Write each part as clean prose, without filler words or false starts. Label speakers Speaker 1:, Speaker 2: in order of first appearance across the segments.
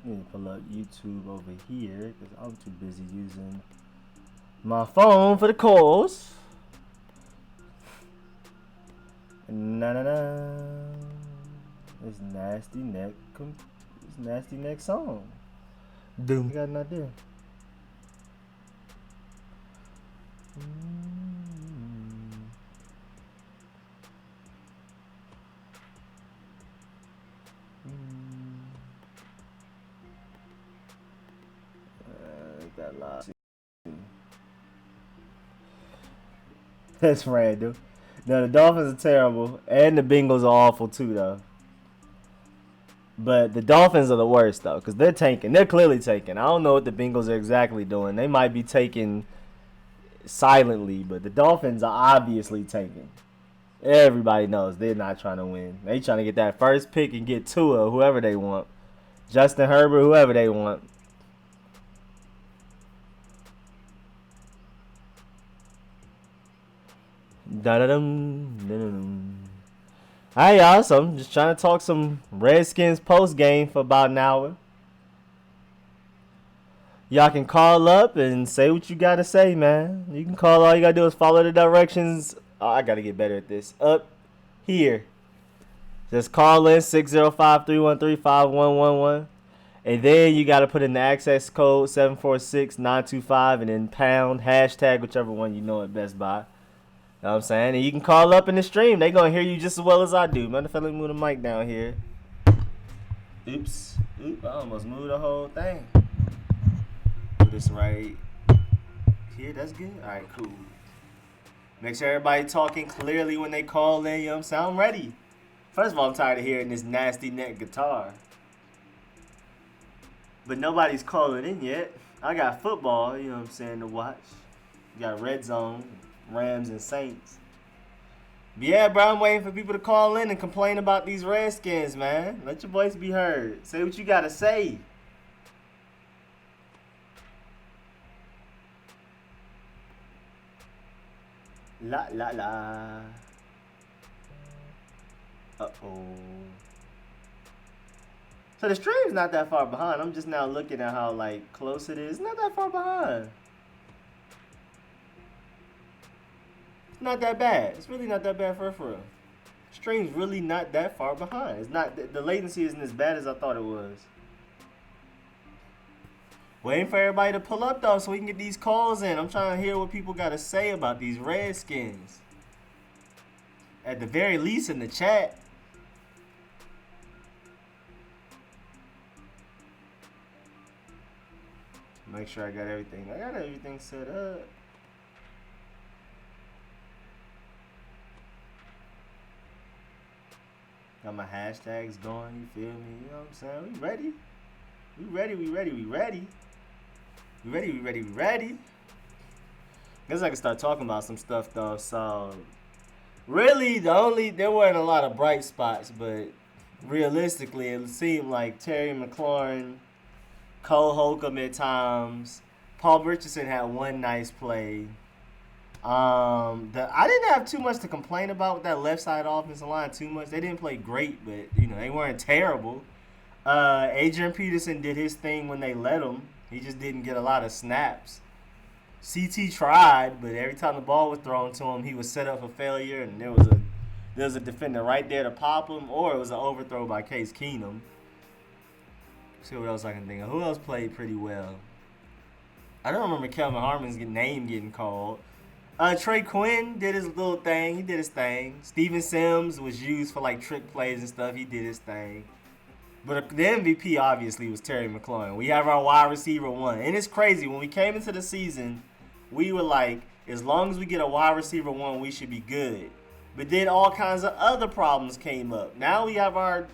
Speaker 1: Let me pull up YouTube over here because I'm too busy using my phone for the calls. Na na na. It's nasty neck. It's nasty neck song. Doom. Got an idea. That lot. That's random. No, the Dolphins are terrible, and the Bengals are awful too, though. But the Dolphins are the worst though, because they're tanking. They're clearly tanking. I don't know what the Bengals are exactly doing. They might be taking silently, but the Dolphins are obviously tanking. Everybody knows they're not trying to win. They trying to get that first pick and get Tua, whoever they want, Justin Herbert, whoever they want. Dun-dun-dun, dun-dun-dun. Hi y'all, so I'm just trying to talk some Redskins post game for about an hour. Y'all can call up and say what you gotta say, man. You can call. All you gotta do is follow the directions. Oh, I gotta get better at this. Up here. Just call in 605-313-5111. And then you gotta put in the access code 746-925 and then pound hashtag whichever one you know it best by. You know what I'm saying? And you can call up in the stream. They gonna hear you just as well as I do. Matter of fact, let me move the mic down here. Oops. I almost moved the whole thing. Put this right here. That's good. All right, cool. Make sure everybody talking clearly when they call in. You know what I'm saying? I'm ready. First of all, I'm tired of hearing this nasty neck guitar. But nobody's calling in yet. I got football, you know what I'm saying, to watch. You got Red Zone, Rams, and Saints. But yeah, bro, I'm waiting for people to call in and complain about these Redskins, man. Let your voice be heard. Say what you gotta say. La la la. Uh-oh. So the stream's not that far behind. I'm just now looking at how like close it is. It's not that far behind. It's not that bad. It's really not that bad for real. Stream's really not that far behind. It's not the latency isn't as bad as I thought it was. Waiting for everybody to pull up though so we can get these calls in. I'm trying to hear what people got to say about these Redskins. At the very least in the chat. Make sure I got everything. I got everything set up. Got my hashtags going, you feel me? You know what I'm saying? We ready. We ready, we ready, we ready. We ready, we ready, we ready. Guess I can start talking about some stuff though. So really there weren't a lot of bright spots, but realistically it seemed like Terry McLaurin, Cole Holcomb at times. Paul Richardson had one nice play. I didn't have too much to complain about with that left side offensive line too much. They didn't play great, but they weren't terrible. Adrian Peterson did his thing when they let him. He just didn't get a lot of snaps. CT tried, but every time the ball was thrown to him, he was set up for failure, and there was a defender right there to pop him, or it was an overthrow by Case Keenum. See what else I can think of. Who else played pretty well? I don't remember Kelvin Harmon's name getting called. Trey Quinn did his little thing. He did his thing. Steven Sims was used for like trick plays and stuff. He did his thing. But the MVP obviously was Terry McLaurin. We have our wide receiver one. And it's crazy. When we came into the season, we were like, as long as we get a wide receiver one, we should be good. But then all kinds of other problems came up. Now we have our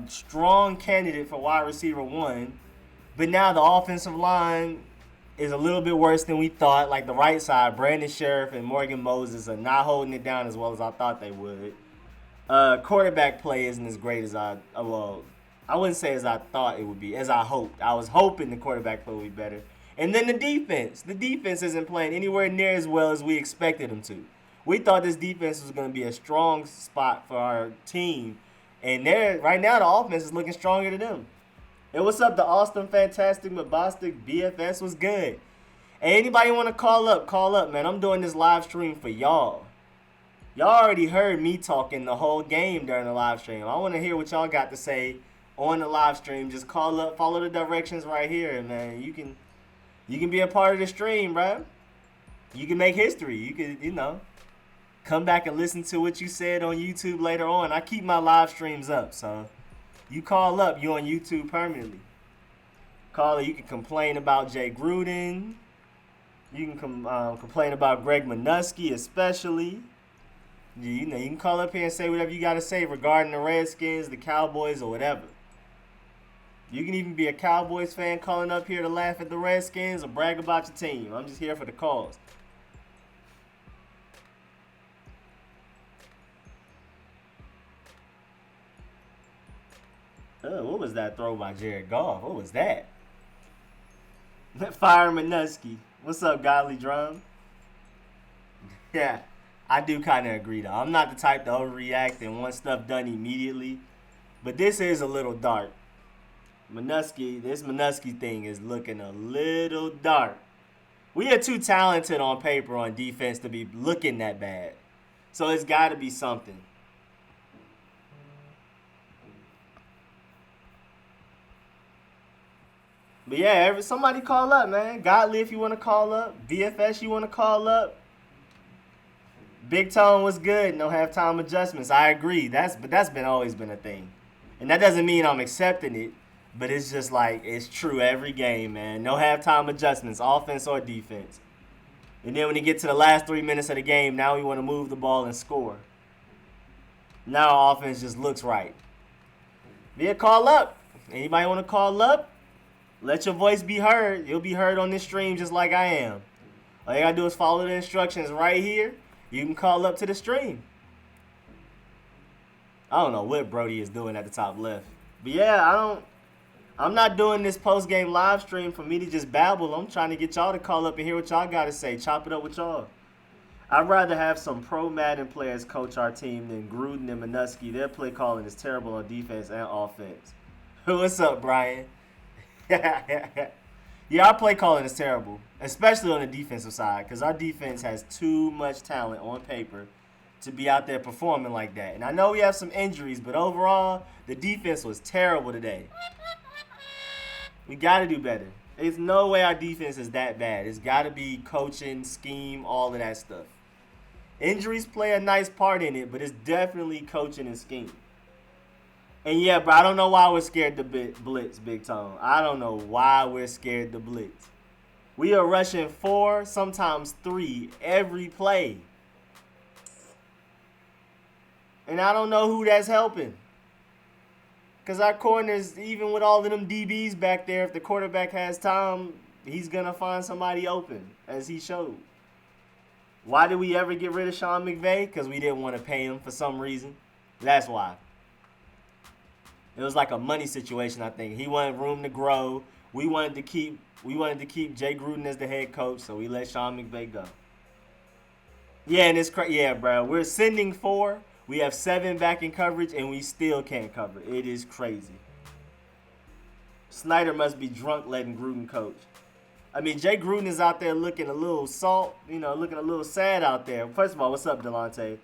Speaker 1: strong candidate for wide receiver one. But now the offensive line is a little bit worse than we thought. Like the right side, Brandon Sheriff and Morgan Moses are not holding it down as well as I thought they would. Quarterback play isn't as great as I wouldn't say as I thought it would be, as I hoped. I was hoping the quarterback play would be better. And then the defense. The defense isn't playing anywhere near as well as we expected them to. We thought this defense was going to be a strong spot for our team. And right now the offense is looking stronger than them. Hey, what's up? The Austin Fantastic Mabostic BFS was good. Hey, anybody want to call up? Call up, man. I'm doing this live stream for y'all. Y'all already heard me talking the whole game during the live stream. I want to hear what y'all got to say on the live stream. Just call up, follow the directions right here, man. You can be a part of the stream, bro. You can make history. You can, come back and listen to what you said on YouTube later on. I keep my live streams up, so you call up. You on YouTube permanently. Call it. You can complain about Jay Gruden. You can complain about Greg Minuski, especially. You can call up here and say whatever you got to say regarding the Redskins, the Cowboys, or whatever. You can even be a Cowboys fan calling up here to laugh at the Redskins or brag about your team. I'm just here for the cause. What was that throw by Jared Goff? What was that? Fire Minuski. What's up, Godly Drum? Yeah, I do kind of agree, though. I'm not the type to overreact and want stuff done immediately. But this is a little dark. This Minuski thing is looking a little dark. We are too talented on paper on defense to be looking that bad. So it's got to be something. But yeah, somebody call up, man. Godly, if you want to call up. VFS, you want to call up. Big Tone was good. No halftime adjustments. I agree. That's always been a thing. And that doesn't mean I'm accepting it. But it's just like, it's true every game, man. No halftime adjustments, offense or defense. And then when you get to the last 3 minutes of the game, now we want to move the ball and score. Now our offense just looks right. Yeah, call up. Anybody want to call up? Let your voice be heard. You'll be heard on this stream just like I am. All you got to do is follow the instructions right here. You can call up to the stream. I don't know what Brody is doing at the top left. But yeah, I'm not doing this post-game live stream for me to just babble. I'm trying to get y'all to call up and hear what y'all got to say. Chop it up with y'all. I'd rather have some pro Madden players coach our team than Gruden and Minuski. Their play calling is terrible on defense and offense. What's up, Brian? Yeah, our play calling is terrible, especially on the defensive side, because our defense has too much talent on paper to be out there performing like that. And I know we have some injuries, but overall, the defense was terrible today. We got to do better. There's no way our defense is that bad. It's got to be coaching, scheme, all of that stuff. Injuries play a nice part in it, but it's definitely coaching and scheme. And yeah, bro, I don't know why we're scared to blitz, Big Tone. I don't know why we're scared to blitz. We are rushing 4, sometimes 3 every play. And I don't know who that's helping. Because our corners, even with all of them DBs back there, if the quarterback has time, he's going to find somebody open, as he showed. Why did we ever get rid of Sean McVay? Because we didn't want to pay him for some reason. That's why. It was like a money situation, I think. He wanted room to grow. We wanted to keep Jay Gruden as the head coach, so we let Sean McVay go. Yeah, and it's yeah, bro. We're sending 4. We have 7 back in coverage, and we still can't cover. It is crazy. Snyder must be drunk letting Gruden coach. I mean, Jay Gruden is out there looking a little looking a little sad out there. First of all, what's up, Delonte?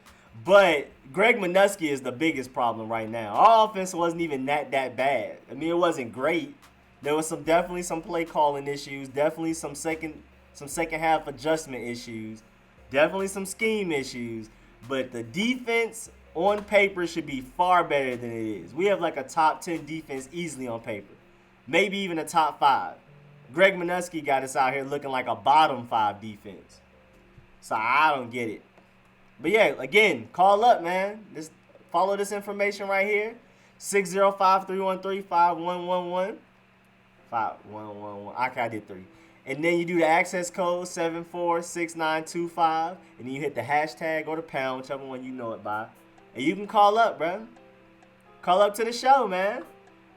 Speaker 1: But Greg Minuski is the biggest problem right now. Our offense wasn't even that bad. I mean, it wasn't great. There was definitely some play calling issues, definitely some second half adjustment issues, definitely some scheme issues. But the defense on paper should be far better than it is. We have like a top 10 defense easily on paper, maybe even a top 5. Greg Minuski got us out here looking like a bottom 5 defense. So I don't get it. But yeah, again, call up, man. Just follow this information right here. 605-313-5111. 5111. Okay, I did 3. And then you do the access code 746925. And then you hit the hashtag or the pound, whichever one you know it by. And you can call up, bro. Call up to the show, man.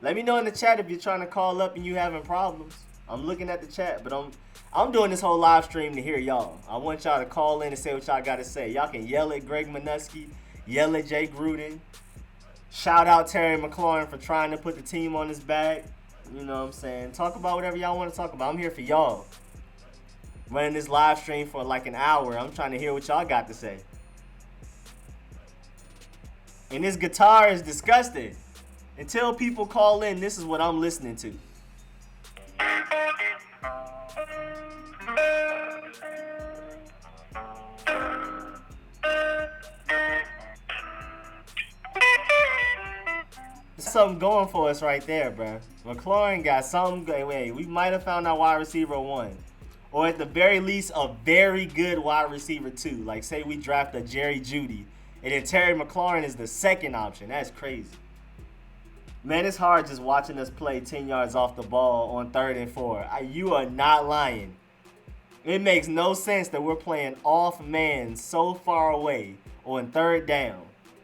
Speaker 1: Let me know in the chat if you're trying to call up and you having problems. I'm looking at the chat, but I'm doing this whole live stream to hear y'all. I want y'all to call in and say what y'all got to say. Y'all can yell at Greg Minuski, yell at Jay Gruden. Shout out Terry McLaurin for trying to put the team on his back. You know what I'm saying? Talk about whatever y'all want to talk about. I'm here for y'all. Running this live stream for like an hour. I'm trying to hear what y'all got to say. And this guitar is disgusting. Until people call in, this is what I'm listening to. Something going for us right there, bro. McLaurin got something going. Wait, we might have found our wide receiver 1. Or at the very least, a very good wide receiver 2. Like, say we draft a Jerry Jeudy. And then Terry McLaurin is the second option. That's crazy. Man, it's hard just watching us play 10 yards off the ball on 3rd and 4. You are not lying. It makes no sense that we're playing off man so far away on 3rd down.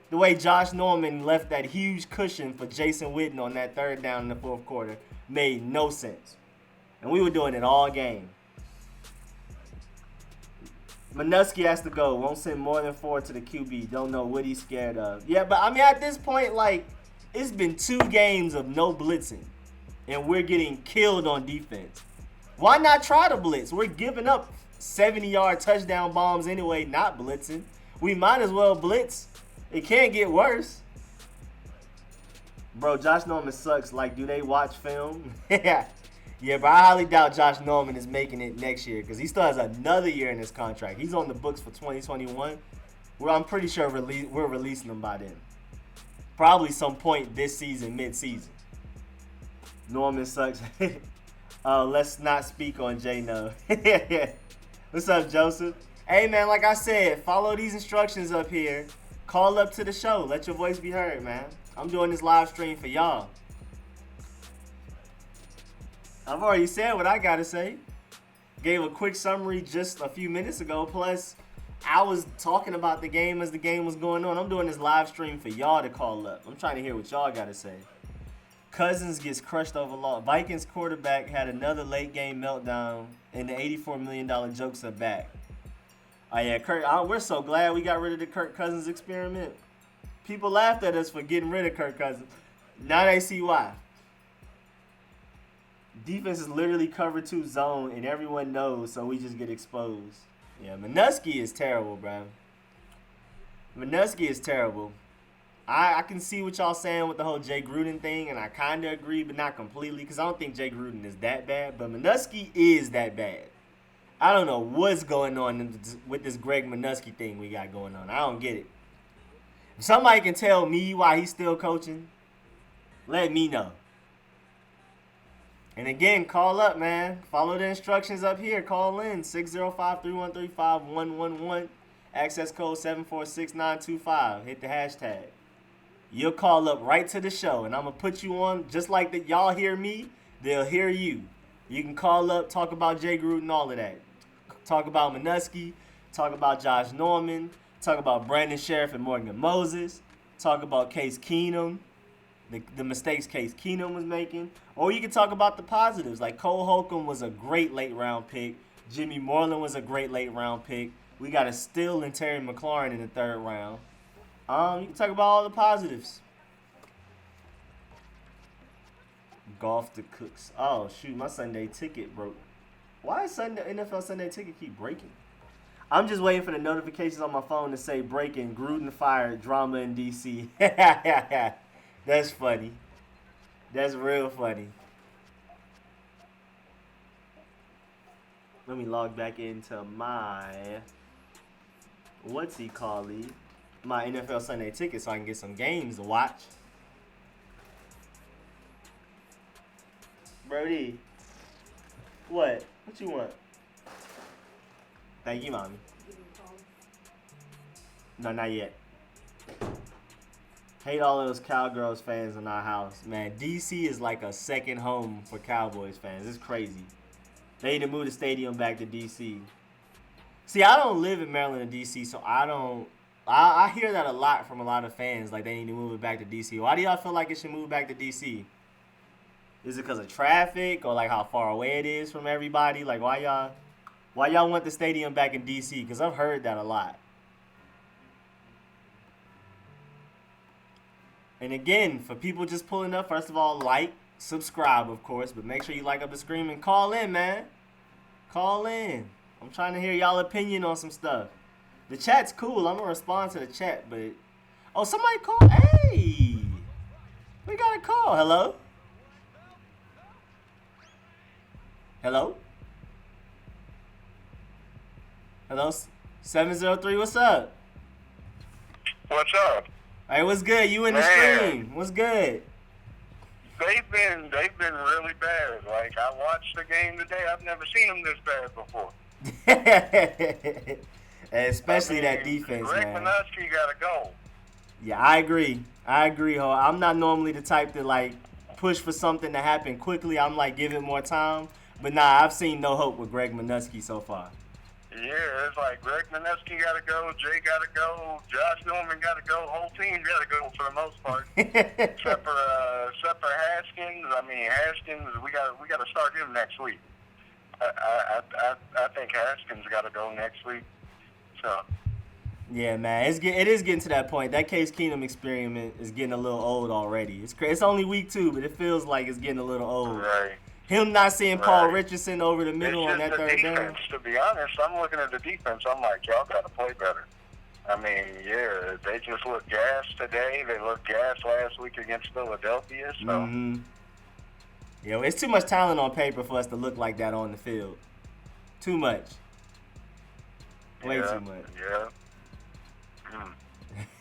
Speaker 1: The way Josh Norman left that huge cushion for Jason Witten on that 3rd down in the 4th quarter made no sense. And we were doing it all game. Minuski has to go. Won't send more than 4 to the QB. Don't know what he's scared of. Yeah, but I mean, at this point, like, it's been 2 games of no blitzing. And we're getting killed on defense. Why not try to blitz? We're giving up 70-yard touchdown bombs anyway, not blitzing. We might as well blitz. It can't get worse. Bro, Josh Norman sucks. Like, do they watch film? Yeah, but I highly doubt Josh Norman is making it next year because he still has another year in his contract. He's on the books for 2021. I'm pretty sure we're releasing him by then. Probably some point this season, mid-season. Norman sucks. Let's not speak on J-No. What's up, Joseph? Hey, man, like I said, follow these instructions up here. Call up to the show. Let your voice be heard, man. I'm doing this live stream for y'all. I've already said what I got to say. Gave a quick summary just a few minutes ago. Plus, I was talking about the game as the game was going on. I'm doing this live stream for y'all to call up. I'm trying to hear what y'all got to say. Cousins gets crushed over loss. Vikings quarterback had another late game meltdown, and the $84 million jokes are back. Oh, yeah, we're so glad we got rid of the Kirk Cousins experiment. People laughed at us for getting rid of Kirk Cousins. Now they see why. Defense is literally cover 2 zone, and everyone knows, so we just get exposed. Yeah, Minuski is terrible, bro. Minuski is terrible. I can see what y'all saying with the whole Jay Gruden thing, and I kind of agree, but not completely, because I don't think Jay Gruden is that bad, but Minuski is that bad. I don't know what's going on with this Greg Minuski thing we got going on. I don't get it. If somebody can tell me why he's still coaching, let me know. And again, call up, man. Follow the instructions up here. Call in 605-313-5111. Access code 746-925. Hit the hashtag. You'll call up right to the show, and I'm going to put you on just like that. Y'all hear me, they'll hear you. You can call up, talk about Jay Gruden, all of that. Talk about Minuski, talk about Josh Norman, talk about Brandon Sheriff and Morgan Moses, talk about Case Keenum, the mistakes Case Keenum was making. Or you can talk about the positives, like Cole Holcomb was a great late-round pick. Jimmy Moreland was a great late-round pick. We got a steal in Terry McLaurin in the 3rd round. You can talk about all the positives. Golf the Cooks. Oh, shoot, my Sunday ticket broke. Why is NFL Sunday ticket keep breaking? I'm just waiting for the notifications on my phone to say breaking, Gruden fired, drama in D.C. That's funny. That's real funny. Let me log back into my, my NFL Sunday ticket so I can get some games to watch. Brody, what? What you want? Thank you, Mommy. No, not yet. Hate all those Cowgirls fans in our house. Man, D.C. is like a second home for Cowboys fans. It's crazy. They need to move the stadium back to D.C. See, I don't live in Maryland or D.C., so I hear that a lot from a lot of fans, like they need to move it back to D.C. Why do y'all feel like it should move back to D.C.? Is it because of traffic or like how far away it is from everybody? Like why y'all want the stadium back in D.C.? Because I've heard that a lot. And again, for people just pulling up, first of all, like, subscribe, of course, but make sure you like up the screen and call in, man. Call in. I'm trying to hear y'all opinion on some stuff. The chat's cool. I'm gonna respond to the chat, but somebody call. Hey, we got a call. Hello. Hello. Hello. 703. What's up?
Speaker 2: What's up?
Speaker 1: Hey, what's good? You in the stream? What's good?
Speaker 2: They've been really bad. Like, I watched the game today. I've never seen them this bad before.
Speaker 1: Especially that defense,
Speaker 2: Greg
Speaker 1: man.
Speaker 2: Manusky gotta go.
Speaker 1: Yeah, I agree, Ho. I'm not normally the type to like push for something to happen quickly. I'm like, give it more time. But nah, I've seen no hope with Greg Manusky so far.
Speaker 2: Yeah, it's like Greg Manusky gotta go, Jay gotta go, Josh Norman gotta go, whole team gotta go for the most part. except for Haskins. I mean, Haskins, we gotta start him next week. I think Haskins gotta go next week. So.
Speaker 1: Yeah, man, it is getting to that point. That Case Keenum experiment is getting a little old already. It's only week 2, but it feels like it's getting a little old.
Speaker 2: Right.
Speaker 1: Him not seeing Paul Richardson over the middle on that third
Speaker 2: down. To be honest, I'm looking at the defense. I'm like, y'all got to play better. I mean, yeah, they just looked gassed today. They looked gassed last week against Philadelphia. So.
Speaker 1: Mm-hmm. Yeah, it's too much talent on paper for us to look like that on the field. Too much. Way too much.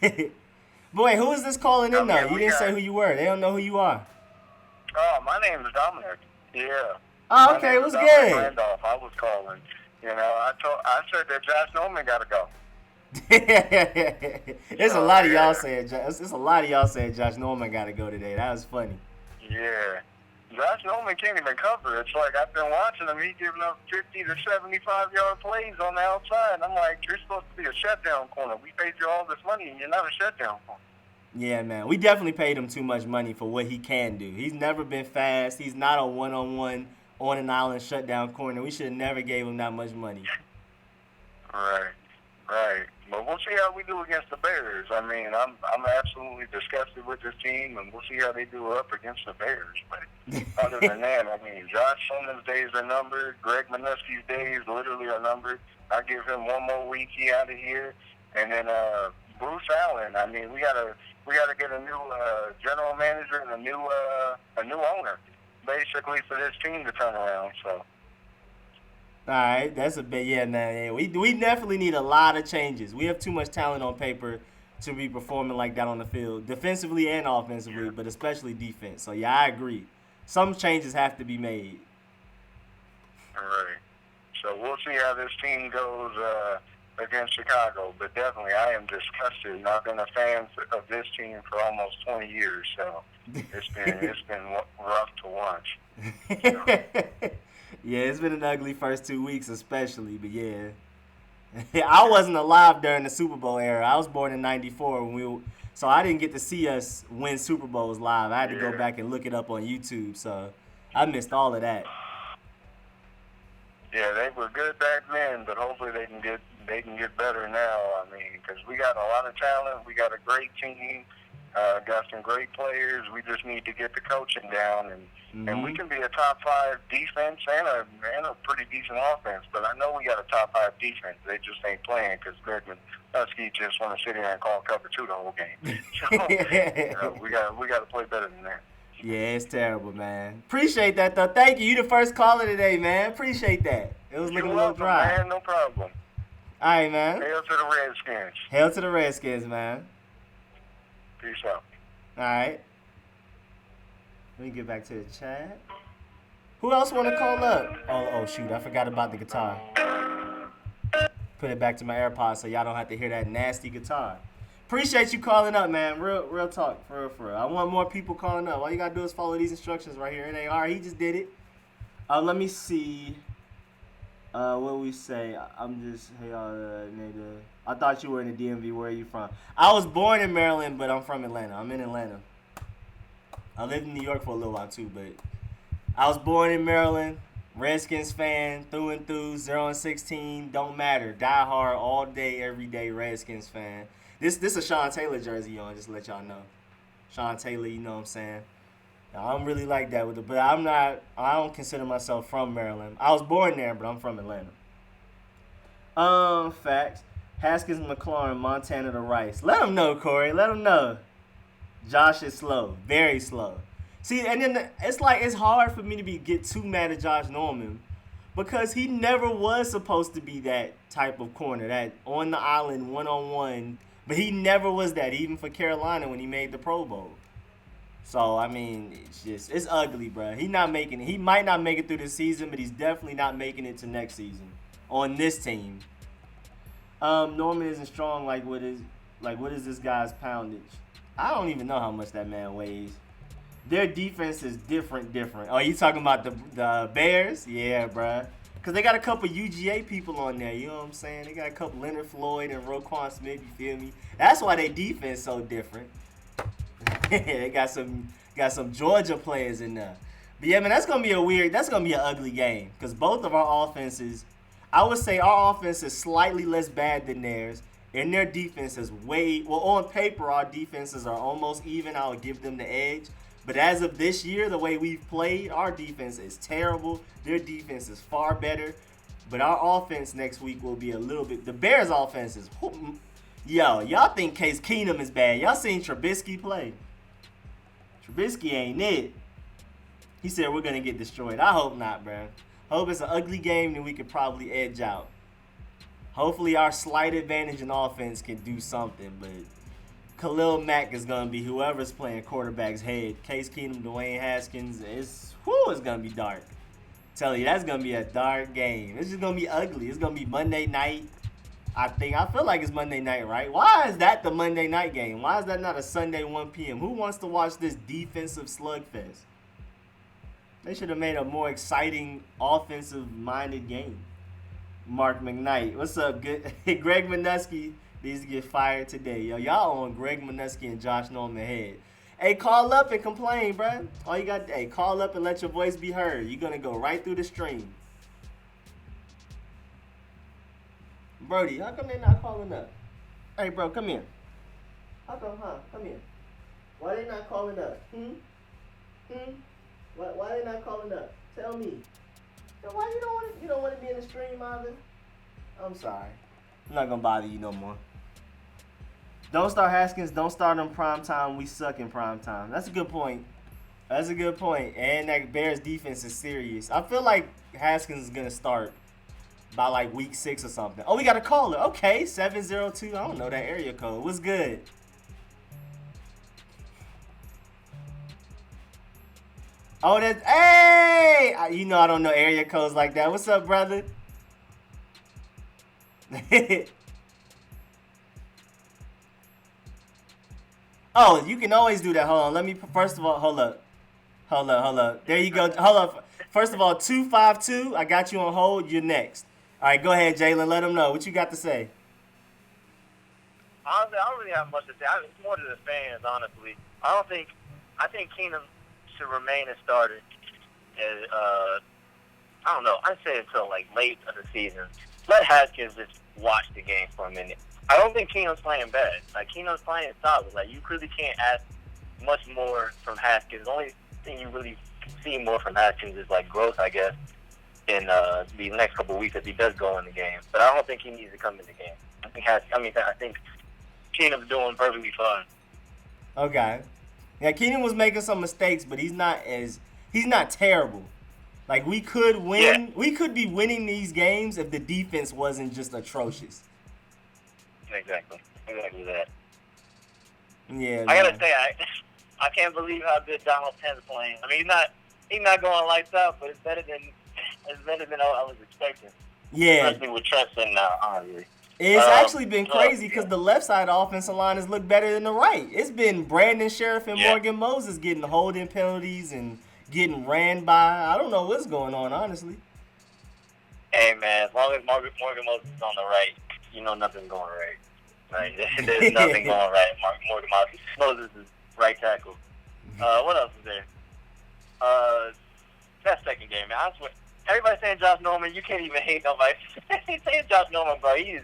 Speaker 2: Yeah.
Speaker 1: Boy, who is this calling in though? You didn't say who you were. They don't know who you are.
Speaker 2: Oh, my name is Dominic. Yeah.
Speaker 1: Oh, okay. What's good?
Speaker 2: Randolph. I was calling. You know, I said that Josh Norman got to go.
Speaker 1: There's a lot of y'all saying. There's a lot of y'all saying Josh Norman got to go today. That was funny.
Speaker 2: Yeah. Josh Norman can't even cover. It's like I've been watching him. He's giving up 50 to 75-yard plays on the outside. I'm like, you're supposed to be a shutdown corner. We paid you all this money, and you're not a shutdown corner.
Speaker 1: Yeah, man. We definitely paid him too much money for what he can do. He's never been fast. He's not a one-on-one, on-an-island shutdown corner. We should have never gave him that much money.
Speaker 2: Right. But we'll see how we do against the Bears. I mean, I'm absolutely disgusted with this team, and we'll see how they do up against the Bears. But other than that, I mean, Josh Norman's days are numbered. Greg Manusky's days literally are numbered. I give him one more week. He out of here, and then Bruce Allen. I mean, we gotta get a new general manager and a new owner, basically, for this team to turn around. So.
Speaker 1: All right, that's a bit, yeah, man. Yeah, we definitely need a lot of changes. We have too much talent on paper to be performing like that on the field, defensively and offensively, but especially defense. So, yeah, I agree. Some changes have to be made.
Speaker 2: All right. So we'll see how this team goes against Chicago, but definitely I am disgusted. And I've been a fan of this team for almost 20 years, so it's been rough to watch. So.
Speaker 1: Yeah, it's been an ugly first 2 weeks especially, but yeah. I wasn't alive during the Super Bowl era. I was born in 94 so I didn't get to see us win Super Bowls live. I had to go back and look it up on YouTube, so I missed all of that.
Speaker 2: Yeah, they were good back then, but hopefully they can get better now. I mean, because we got a lot of talent, we got a great team, got some great players. We just need to get the coaching down, and we can be a top 5 defense and a pretty decent offense. But I know we got a top 5 defense. They just ain't playing because Greg Manusky just want to sit here and call cover 2 the whole game. So we got to play better than that.
Speaker 1: Yeah, it's terrible, man. Appreciate that, though. Thank you. You the first caller today, man. Appreciate that. It was looking a little dry.
Speaker 2: Man, no problem.
Speaker 1: All right, man.
Speaker 2: Hail to the Redskins.
Speaker 1: Hail to the Redskins, man.
Speaker 2: Peace out.
Speaker 1: All right. Let me get back to the chat. Who else want to call up? Oh, shoot. I forgot about the guitar. Put it back to my AirPods so y'all don't have to hear that nasty guitar. Appreciate you calling up, man. Real talk. For real. I want more people calling up. All you got to do is follow these instructions right here. It ain't hard. He just did it. Let me see. What we say? Hey, nigga. I thought you were in the DMV. Where are you from? I was born in Maryland, but I'm from Atlanta. I'm in Atlanta. I lived in New York for a little while, too, but I was born in Maryland. Redskins fan, through and through, 0-16, don't matter. Die hard all day, every day, Redskins fan. This a Sean Taylor jersey on, just to let y'all know. Sean Taylor, you know what I'm saying? I don't really like that with it, but I'm not. I don't consider myself from Maryland. I was born there, but I'm from Atlanta. Facts. Haskins, McLaurin, Montana to Rice. Let them know, Corey. Let them know. Josh is slow, very slow. See, and then it's like it's hard for me to get too mad at Josh Norman because he never was supposed to be that type of corner, that on the island, 1-on-1. But he never was that, even for Carolina when he made the Pro Bowl. So, I mean, it's ugly, bro. He not making it. He might not make it through the season, but he's definitely not making it to next season on this team. Norman isn't strong what is this guy's poundage? I don't even know how much that man weighs. Their defense is different. Oh, you talking about the Bears? Yeah, bruh. Because they got a couple UGA people on there, you know what I'm saying? They got a couple Leonard Floyd and Roquan Smith, you feel me? That's why their defense so different. They got some Georgia players in there. But yeah, man, that's gonna be an ugly game. Because both of our offenses, I would say our offense is slightly less bad than theirs. And their defense is on paper, our defenses are almost even. I would give them the edge. But as of this year, the way we've played, our defense is terrible. Their defense is far better. But our offense next week will be a little bit. The Bears' offense is. Yo, y'all think Case Keenum is bad. Y'all seen Trubisky play. Trubisky ain't it. He said we're going to get destroyed. I hope not, bro. Hope it's an ugly game that we could probably edge out. Hopefully our slight advantage in offense can do something, but Khalil Mack is going to be whoever's playing quarterback's head. Case Keenum, Dwayne Haskins, it's going to be dark. Tell you, that's going to be a dark game. It's just going to be ugly. It's going to be Monday night. I feel like it's Monday night, right? Why is that the Monday night game? Why is that not a Sunday 1 p.m.? Who wants to watch this defensive slugfest? They should have made a more exciting offensive-minded game. Mark McKnight. What's up? Good. Greg Minuski needs to get fired today. Yo, y'all on Greg Minuski and Josh Norman head. Hey, call up and complain, bro. All you got, call up and let your voice be heard. You're going to go right through the stream. Brody, how come they not calling up? Hey, bro, come here. How come, Come here. Why they not calling up? Why they not calling up? Tell me. Why you don't want to be in the stream either? I'm sorry. I'm not gonna bother you no more. Don't start Haskins. Don't start in prime time. We suck in prime time. That's a good point. And that Bears defense is serious. I feel like Haskins is gonna start by week 6 or something. Oh, we got a caller. Okay, 702. I don't know that area code. What's good? Oh, hey! I don't know area codes like that. What's up, brother? Oh, you can always do that. Hold on. Let me, first of all, hold up. There you go. Hold up. First of all, 252. I got you on hold. You're next. All right, go ahead, Jalen. Let them know. What you got to say?
Speaker 3: Honestly, I don't really have much to say. It's more to the fans, honestly. I think Keenum should remain a starter. And, I don't know. I'd say until late of the season. Let Haskins just watch the game for a minute. I don't think Keenum's playing bad. Keenum's playing solid. You really can't ask much more from Haskins. The only thing you really see more from Haskins is growth, I guess, in the next couple of weeks if he does go in the game. But I don't think he needs to come in the game. I think Keenum's doing perfectly fine.
Speaker 1: Okay. Yeah, Keenum was making some mistakes, but he's not terrible. We could win. Yeah. We could be winning these games if the defense wasn't just atrocious.
Speaker 3: Exactly that.
Speaker 1: Yeah.
Speaker 3: I gotta say, I can't believe how good Donald Penn's playing. I mean, he's not going lights out, but it's better than I was expecting.
Speaker 1: Yeah.
Speaker 3: Especially with Trent now, obviously.
Speaker 1: It's actually been crazy because the left side offensive line has looked better than the right. It's been Brandon Sheriff and Morgan Moses getting holding penalties and getting ran by. I don't know what's going on, honestly.
Speaker 3: Hey, man, as long as Morgan Moses is on the right, nothing's going right. There's nothing going right. Morgan Moses is right tackle. What else is there? That second game, man. I swear, everybody's saying Josh Norman. You can't even hate nobody. saying Josh Norman, bro. He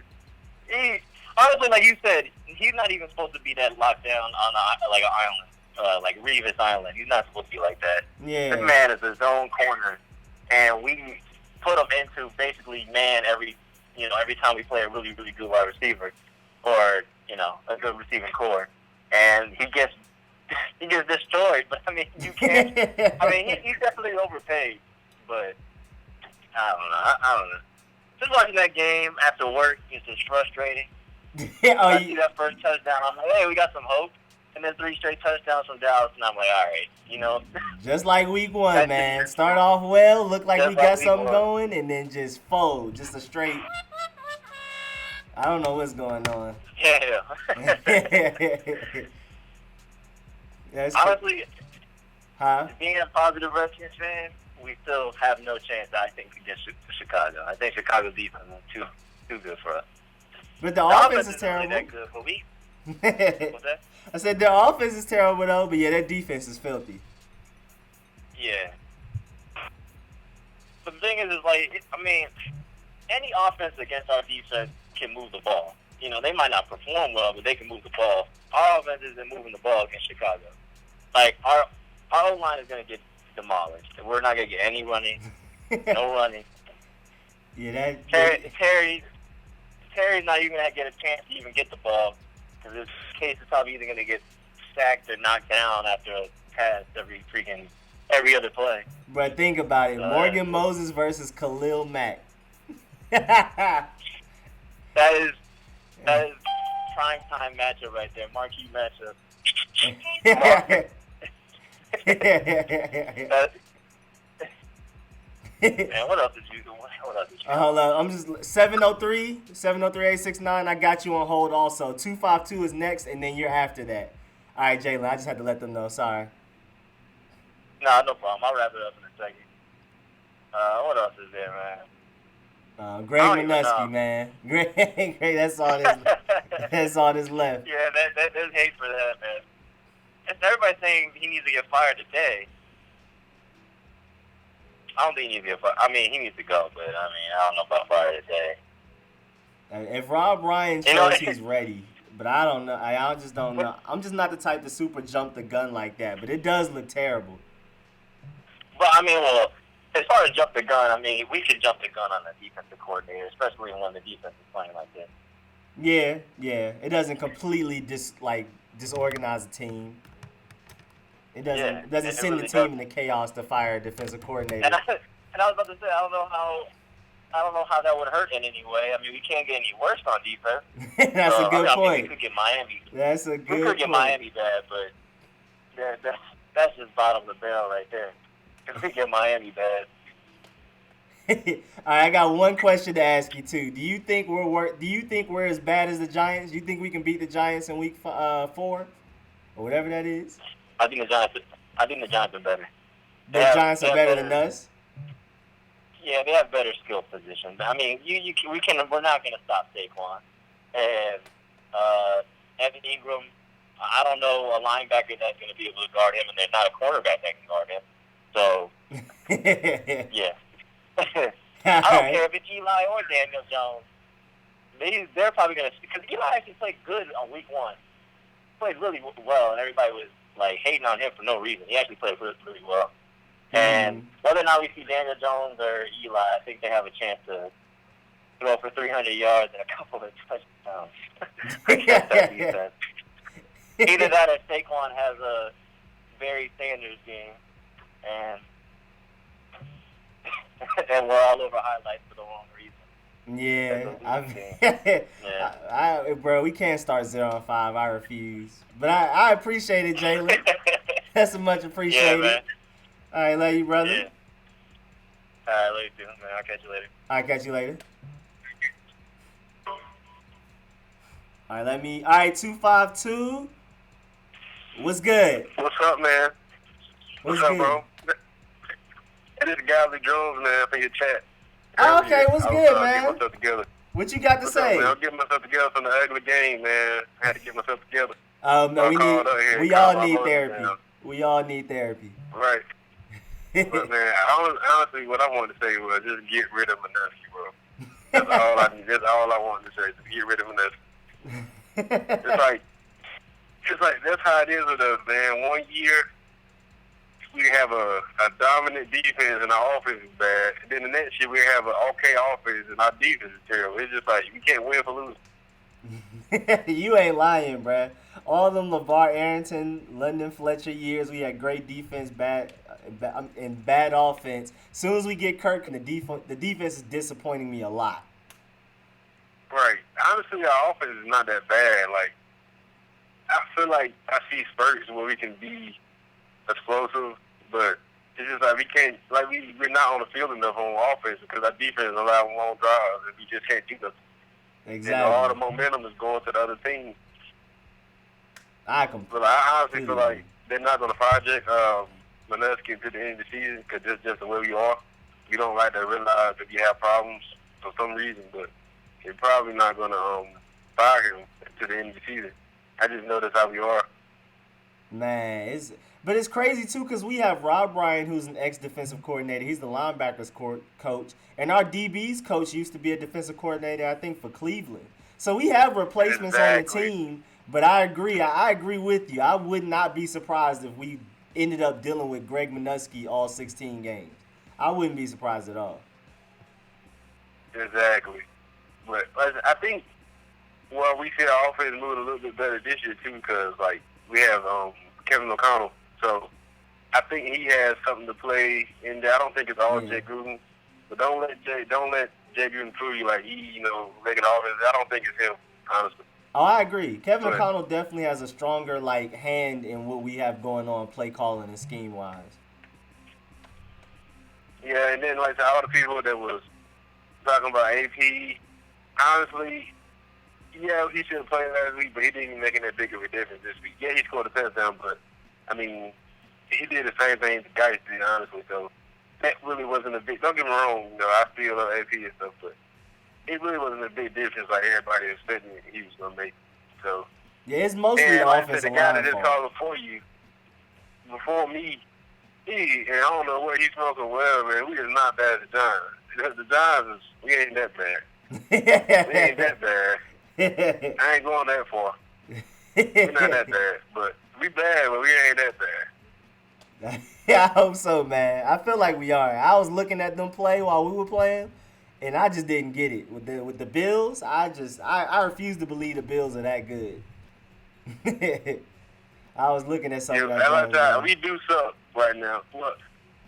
Speaker 3: honestly, like you said, he's not even supposed to be that locked down on an island. like Revis Island. He's not supposed to be like that.
Speaker 1: Yeah.
Speaker 3: This man is a zone corner, and we put him into basically man every time we play a really, really good wide receiver or, a good receiving core. And he gets destroyed. But, I mean, you can't. I mean, he's definitely overpaid. But, I don't know. Just watching that game after work is just frustrating. I see that first touchdown, I'm like, hey, we got some hope. And then 3 straight touchdowns from Dallas, and I'm like, all right,
Speaker 1: Just like week 1, man. Start off well, look like we got something
Speaker 3: one.
Speaker 1: going, and then just fold. Just a straight. I don't know what's going on.
Speaker 3: Yeah. Honestly, being a positive Redskins fan, we still have no chance, I think, against Chicago. I think Chicago's defense is too good for us.
Speaker 1: But the offense is terrible.
Speaker 3: Really that good, but what's that?
Speaker 1: I said their offense is terrible though, but yeah, their defense is filthy.
Speaker 3: Yeah. But the thing is like, I mean, any offense against our defense can move the ball. They might not perform well, but they can move the ball. Our offense isn't moving the ball against Chicago. Like, our O-line is going to get demolished. We're not going to get any running. No running.
Speaker 1: Yeah,
Speaker 3: Terry's not even going to get a chance to even get the ball. Because this case is probably either going to get sacked or knocked down after a pass every other play.
Speaker 1: But think about it. Morgan Moses versus Khalil Mack.
Speaker 3: That is prime time matchup right there. Marquee matchup. Man, what else did you do?
Speaker 1: Hold on. I'm just 703-869. I got you on hold also. 252 is next, and then you're after that. All right, Jalen. I just had to let them know. Sorry.
Speaker 3: Nah, no problem. I'll wrap it up in a second. What else is there, man?
Speaker 1: Greg Minuski, man. Greg, that's all this left.
Speaker 3: Yeah, there's hate for that, man. Everybody's saying he needs to get fired today. I don't think he needs to get fired. I mean, he needs to go, but I don't know about fire today.
Speaker 1: If Rob Ryan shows he's ready, but I don't know. I just don't know. I'm just not the type to super jump the gun like that, but it does look terrible.
Speaker 3: But, as far as jump the gun, we should jump the gun on the defensive coordinator, especially when the defense is playing like this.
Speaker 1: Yeah. It doesn't completely disorganize the team. It doesn't send the team into chaos to fire a defensive coordinator.
Speaker 3: And I was about to say, I don't know how that would hurt in any way. We can't get any worse on defense.
Speaker 1: That's a good point.
Speaker 3: We could get Miami.
Speaker 1: That's a good point.
Speaker 3: We could get Miami bad, but that's just bottom of the barrel right there. If we get Miami bad.
Speaker 1: All right, I got one question to ask you too. Do you think we're as bad as the Giants? Do you think we can beat the Giants in week 4 or whatever that is?
Speaker 3: I think the Giants are better.
Speaker 1: The Giants are better than us?
Speaker 3: Yeah, they have better skill positions. We're not going to stop Saquon. And Evan Ingram, I don't know a linebacker that's going to be able to guard him, and there's not a cornerback that can guard him. So, yeah. I don't care if it's Eli or Daniel Jones. They're probably going to – because Eli actually played good on week 1. Played really well, and everybody was hating on him for no reason. He actually played really, really well. And whether or not we see Daniel Jones or Eli, I think they have a chance to throw for 300 yards and a couple of touchdowns against that defense. Either that or Saquon has a Barry Sanders game, and we're all over highlights for the wrong reason.
Speaker 1: Yeah, bro, we can't start 0-5. I refuse. But I appreciate it, Jalen. That's much appreciated.
Speaker 3: Yeah, man.
Speaker 1: All right, love you, brother.
Speaker 3: Yeah. All right, love you too, man. I'll catch you later.
Speaker 1: I'll catch you later. All right, 252. What's good?
Speaker 2: What's up, man?
Speaker 1: What's
Speaker 2: up,
Speaker 1: good?
Speaker 2: bro? This is Godly Jones, man, from your chat.
Speaker 1: Oh, okay, what's good, man?
Speaker 2: Get myself together.
Speaker 1: What you got to say?
Speaker 2: I'm getting myself together from the ugly game, man. I had to get myself together.
Speaker 1: No, we all need therapy. We all need therapy.
Speaker 2: Right. But, man, honestly, what I wanted to say was just get rid of Minuski, bro. That's all I wanted to say. Just get rid of Minuski. It's like, It's like that's how it is with us, man. One year we have a dominant defense and our offense is bad. And then the next year we have an okay offense and our defense is terrible. It's just like we can't win for losing.
Speaker 1: You ain't lying, bruh. All them LeVar Arrington, London Fletcher years, we had great defense, and bad offense. As soon as we get Kirk, and the defense is disappointing me a lot.
Speaker 2: Right. Honestly, our offense is not that bad. Like, I feel like I see spurts where we can be explosive, but it's just like we can't, like we're not on the field enough on offense because our defense allows long drives and we just can't keep them.
Speaker 1: Exactly.
Speaker 2: And all the momentum is going to the other team. But I honestly feel like they're not going to project Minuski to the end of the season because that's just the way we are. We don't like to realize that we have problems for some reason, but they're probably not going to fire him to the end of the season. I just know that's how we are.
Speaker 1: Man, but it's crazy too because we have Rob Ryan, who's an ex-defensive coordinator. He's the linebackers coach, and our DBs coach used to be a defensive coordinator, I think, for Cleveland. So we have replacements on the team. But I agree. I agree with you. I would not be surprised if we ended up dealing with Greg Minuski all 16 games. I wouldn't be surprised at all.
Speaker 2: Exactly. But I think, well, we see our offense moving a little bit better this year too because like we have Kevin O'Connell. So I think he has something to play in there. I don't think it's all Jay Gruden, but don't let Jay Gruden fool you like he making offense. I don't think it's him, honestly.
Speaker 1: Oh, I agree. Kevin O'Connell definitely has a stronger hand in what we have going on, play calling and scheme wise.
Speaker 2: Yeah, and then like all the people that was talking about AP, honestly, yeah, he should have played last week, but he didn't even make that big of a difference this week. Yeah, he scored a touchdown, but I mean, he did the same thing the guys did, honestly. So that really wasn't a big. Don't get me wrong, I still love AP and stuff, but it really wasn't a big difference like everybody expected he was gonna make. So
Speaker 1: yeah, it's mostly
Speaker 2: the
Speaker 1: offensive
Speaker 2: line. The guy that just called before me, and I don't know what he's smoking well, man. We is not bad as the Giants. The Giants we ain't that bad. We ain't that bad. I ain't going that far. We're not that bad, but we bad, but we ain't that bad.
Speaker 1: Yeah, I hope so, man. I feel like we are. I was looking at them play while we were playing. And I just didn't get it with the Bills. I refuse to believe the Bills are that good. I was looking at something.
Speaker 2: We do suck right now. Look,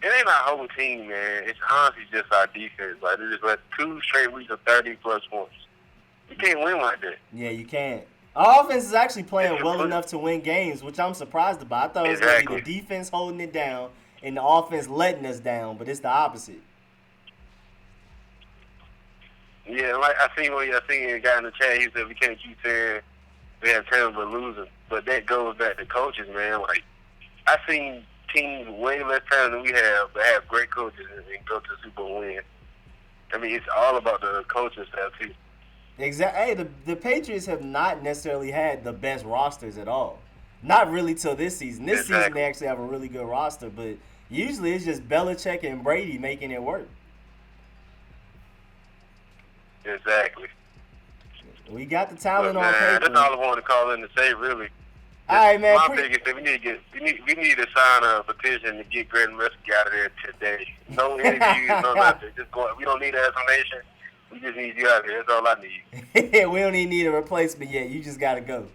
Speaker 2: it ain't our whole team, man. It's honestly just our defense. Like they just let 2 straight weeks of 30+ points. You can't win like that.
Speaker 1: Yeah, you can't. Our offense is actually playing well enough to win games, which I'm surprised about. I thought it was going to be the defense holding it down and the offense letting us down, but it's the opposite.
Speaker 2: Yeah, like I seen a guy in the chat. He said we can't keep saying we have terrible losing, but that goes back to coaches, man. Like I seen teams way less talent than we have, but have great coaches and go to the Super Bowl win. I mean, it's all about the coaching staff too.
Speaker 1: Exactly. Hey, the Patriots have not necessarily had the best rosters at all. Not really till this season. This season they actually have a really good roster, but usually it's just Belichick and Brady making it work.
Speaker 2: Exactly.
Speaker 1: We got the talent on paper.
Speaker 2: That's all I wanted to call in to say, really.
Speaker 1: All right, man.
Speaker 2: My biggest thing, we need to sign a petition to get Greg Mesky out of there today. No interviews, no nothing. Just go. We don't need an explanation. We just need you out of there. That's all I need.
Speaker 1: We don't even need a replacement yet. You just got to go.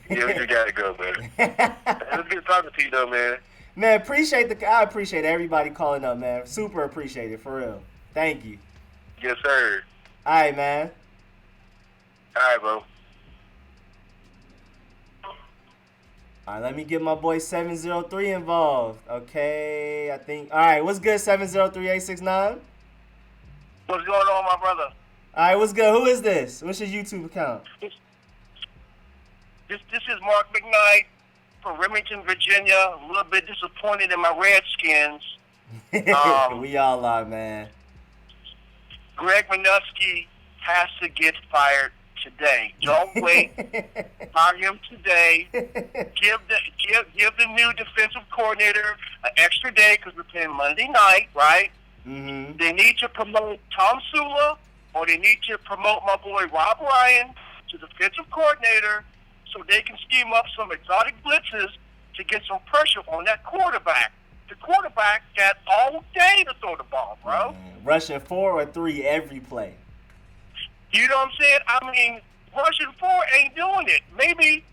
Speaker 2: Yeah, we just got to go, man. It was good talking to you, though, man.
Speaker 1: Man, I appreciate everybody calling up, man. Super appreciate it, for real. Thank you.
Speaker 2: Yes, sir.
Speaker 1: All right, man.
Speaker 2: All right, bro.
Speaker 1: All right, let me get my boy 703 involved. Okay, I think. All right, what's good, 703-869?
Speaker 3: What's going on, my brother?
Speaker 1: All right, what's good? Who is this? What's your YouTube account?
Speaker 3: This is Mark McKnight from Remington, Virginia. A little bit disappointed in my Redskins.
Speaker 1: We all are, man.
Speaker 3: Greg Minuski has to get fired today. Don't wait. Hire him today. Give the new defensive coordinator an extra day because we're playing Monday night, right?
Speaker 1: Mm-hmm.
Speaker 3: They need to promote Tom Sula, or they need to promote my boy Rob Ryan to defensive coordinator
Speaker 4: so they can scheme up some exotic blitzes to get some pressure on that quarterback. The quarterback got all day to throw the ball, bro.
Speaker 1: Rushing 4 or 3 every play.
Speaker 4: You know what I'm saying? I mean, rushing 4 ain't doing it. Maybe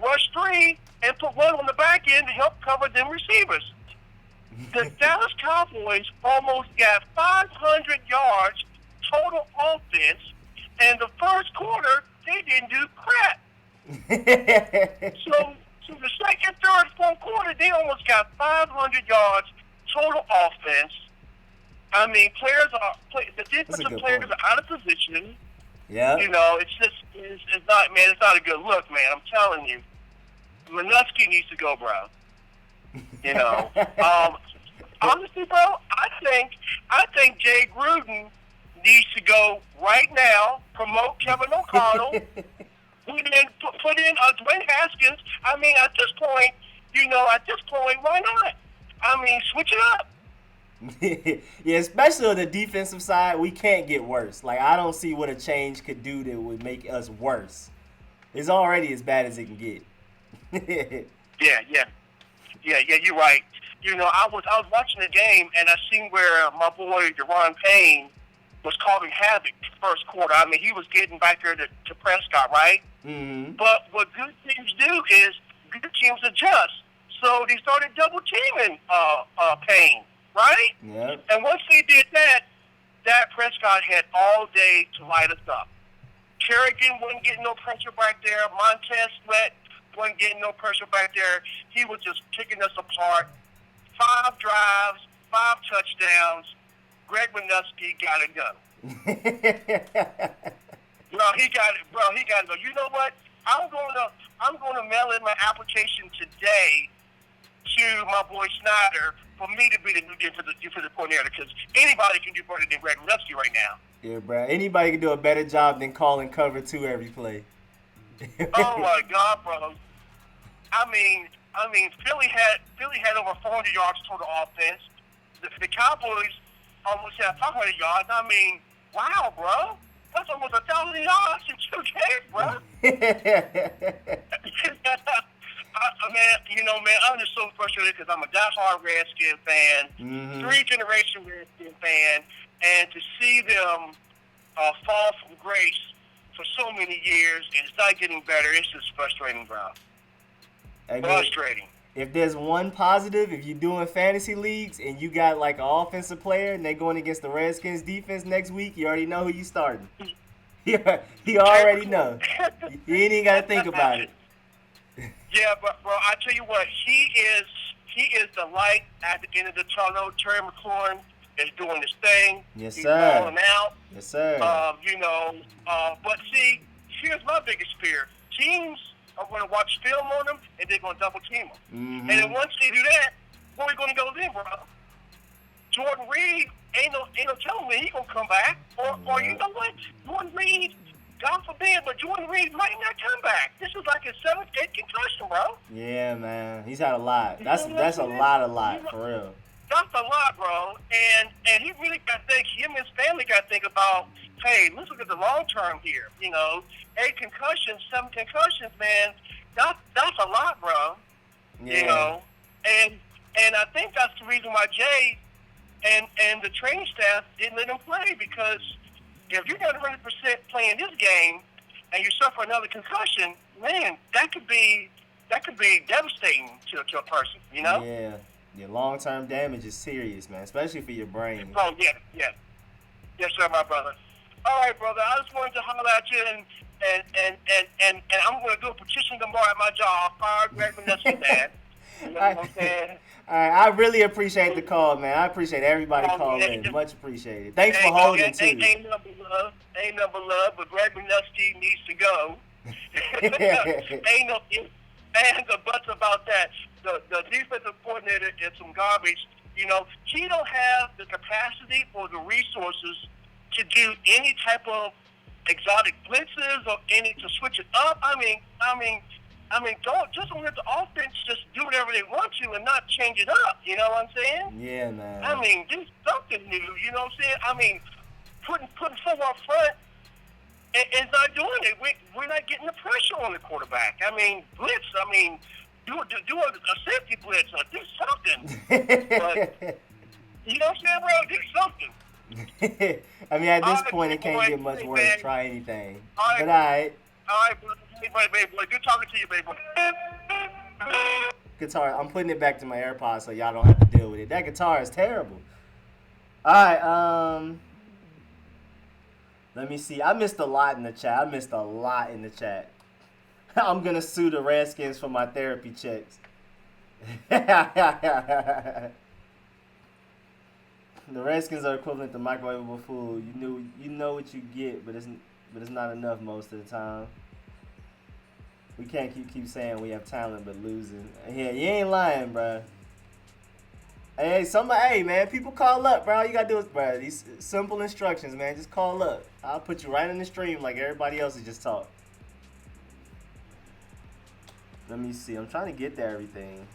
Speaker 4: rush 3 and put one on the back end to help cover them receivers. The Dallas Cowboys almost got 500 yards total offense, and the first quarter, they didn't do crap. So the second, third, fourth quarter, they almost got 500 yards total offense. I mean, the defensive players are out of position.
Speaker 1: Yeah.
Speaker 4: You know, it's not a good look, man. I'm telling you. Minutsky needs to go, bro. You know. Honestly, bro, I think Jay Gruden needs to go right now, promote Kevin O'Connell, put in Dwayne Haskins. I mean, at this point, why not? I mean, switch it up.
Speaker 1: Yeah, especially on the defensive side, we can't get worse. Like, I don't see what a change could do that would make us worse. It's already as bad as it can get.
Speaker 4: Yeah, you're right. You know, I was watching the game, and I seen where my boy Deron Payne was causing havoc first quarter. I mean, he was getting back there to Prescott, right?
Speaker 1: Mm-hmm.
Speaker 4: But what good teams do is good teams adjust. So they started double teaming Payne, right?
Speaker 1: Yep.
Speaker 4: And once they did that, Dak Prescott had all day to light us up. Kerrigan wasn't getting no pressure back there. Montez Sweat wasn't getting no pressure back there. He was just picking us apart. 5 drives, 5 touchdowns. Greg Minutsky got it done. He got it go. You know what? I'm gonna mail in my application today to my boy Snyder for me to be the new defensive coordinator, because anybody can do better than Greg Minutsky right now.
Speaker 1: Yeah, bro. Anybody can do a better job than calling cover 2 every play.
Speaker 4: Oh my God, bro. I mean, Philly had over 400 yards total offense. The Cowboys almost had 500 yards. I mean, wow, bro. That's almost 1,000 yards in 2 games, bro. I'm just so frustrated because I'm a diehard Redskins fan, 3-generation Redskins fan, and to see them fall from grace for so many years and it's not getting better, it's just frustrating, bro. Frustrating.
Speaker 1: If there's one positive, if you're doing fantasy leagues and you got like an offensive player and they're going against the Redskins defense next week, you already know who you starting. You already know. You ain't even got to think about it.
Speaker 4: Yeah, but bro, I tell you what, he is the light at the end of the tunnel. Terry McLaurin is doing his thing.
Speaker 1: Yes,
Speaker 4: He's
Speaker 1: sir.
Speaker 4: balling out.
Speaker 1: Yes, sir.
Speaker 4: But see, here's my biggest fear. Teams are going to watch film on them, and they're going to double team them.
Speaker 1: Mm-hmm.
Speaker 4: And then once they do that, where are we going to go then, bro? Jordan Reed ain't no telling me he gonna come back. Or you know what? Jordan Reed, God forbid, but Jordan Reed might not come back. This is like his 7th, 8th concussion, bro.
Speaker 1: Yeah, man. He's had a lot. That's a lot, for real.
Speaker 4: That's a lot, bro. And he really got to think, him and his family got to think about, hey, let's look at the long term here. 8 concussions, 7 concussions, man. That's a lot, bro.
Speaker 1: Yeah.
Speaker 4: And I think that's the reason why Jay and the training staff didn't let him play, because if you're not 100% playing this game and you suffer another concussion, man, that could be devastating to a person, you know?
Speaker 1: Yeah. Your long-term damage is serious, man, especially for your brain.
Speaker 4: Oh, yeah. Yes, sir, my brother. All right, brother, I just wanted to holler at you, and I'm going to do a petition tomorrow at my job. Fire Greg Minutsky, man. You know what I'm saying?
Speaker 1: All right, I really appreciate the call, man. I appreciate everybody calling in. Much appreciated. Thanks for holding, too.
Speaker 4: Ain't number love, but Greg Minutsky needs to go. Ain't no ands or buts about that. The defensive coordinator is some garbage. He don't have the capacity or the resources to do any type of exotic blitzes or any to switch it up. I mean, don't let the offense just do whatever they want to and not change it up. You know what I'm saying?
Speaker 1: Yeah, man.
Speaker 4: I mean, do something new. You know what I'm saying? I mean, putting 4 up front It's not doing it. We're not getting the pressure on the quarterback. I mean, blitz. I mean, do a safety blitz or do something. But you know what I'm saying, bro? Do something.
Speaker 1: I mean, at this point, it can't get much worse.
Speaker 4: Man.
Speaker 1: Try anything.
Speaker 4: All right.
Speaker 1: But all right.
Speaker 4: All right, baby boy. Good talking to you, baby boy.
Speaker 1: Guitar. I'm putting it back to my AirPods so y'all don't have to deal with it. That guitar is terrible. All right. Let me see. I missed a lot in the chat. I'm gonna sue the Redskins for my therapy checks. The Redskins are equivalent to microwavable food. You know what you get, but it's not enough most of the time. We can't keep saying we have talent but losing. Yeah, you ain't lying, bro. Hey, man, people call up, bro. All you gotta do is, bro, these simple instructions, man. Just call up. I'll put you right in the stream like everybody else has just talked. Let me see. I'm trying to get to everything.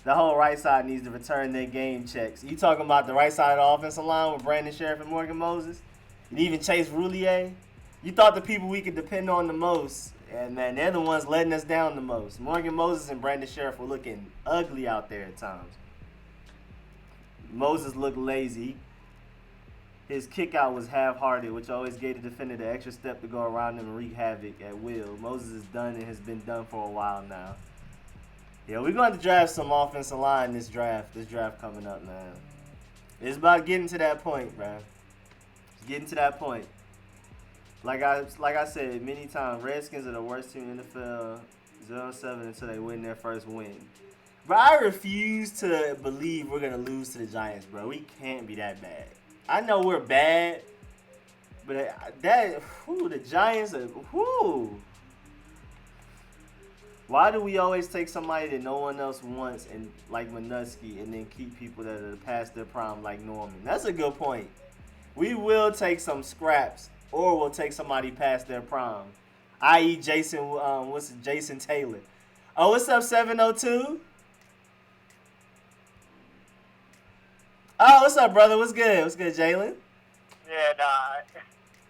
Speaker 1: The whole right side needs to return their game checks. You talking about the right side of the offensive line with Brandon Sheriff and Morgan Moses? And even Chase Roulier? You thought the people we could depend on the most. And, man, they're the ones letting us down the most. Morgan Moses and Brandon Sheriff were looking ugly out there at times. Moses looked lazy. His kick out was half-hearted, which always gave the defender the extra step to go around him and wreak havoc at will. Moses is done and has been done for a while now. Yeah, we're going to draft some offensive line this draft coming up, man. It's about getting to that point, bro. It's getting to that point. Like I said many times, Redskins are the worst team in the NFL, 0-7 until they win their first win. Bro, I refuse to believe we're going to lose to the Giants, bro. We can't be that bad. I know we're bad, but the Giants are, Why do we always take somebody that no one else wants, and like Minuski, and then keep people that are past their prime like Norman? That's a good point. We will take some scraps, or we'll take somebody past their prime, i.e. Jason Taylor. Oh, what's up, 702? Oh, what's up, brother? What's good? What's good, Jalen?
Speaker 3: Yeah, nah.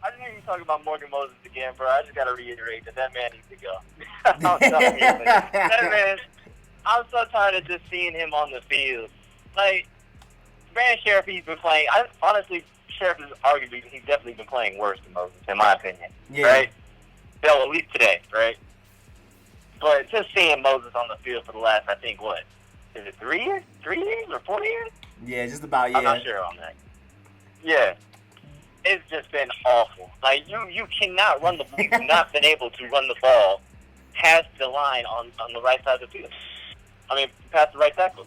Speaker 3: I just need you talking about Morgan Moses again, bro. I just got to reiterate that man needs to go. I'm telling you, that man, I'm so tired of just seeing him on the field. Like, Brandon Sheriff, he's been playing. Honestly, Sheriff is arguably, he's definitely been playing worse than Moses, in my opinion. Yeah. Right? Well, at least today, right? But just seeing Moses on the field for the last, I think, what? Is it 3 years? 3 years or 4 years?
Speaker 1: Yeah, just about, yeah.
Speaker 3: I'm not sure on that. Yeah. It's just been awful. Like, you cannot run the ball. You've not been able to run the ball past the line on the right side of the field. I mean, past the right tackle.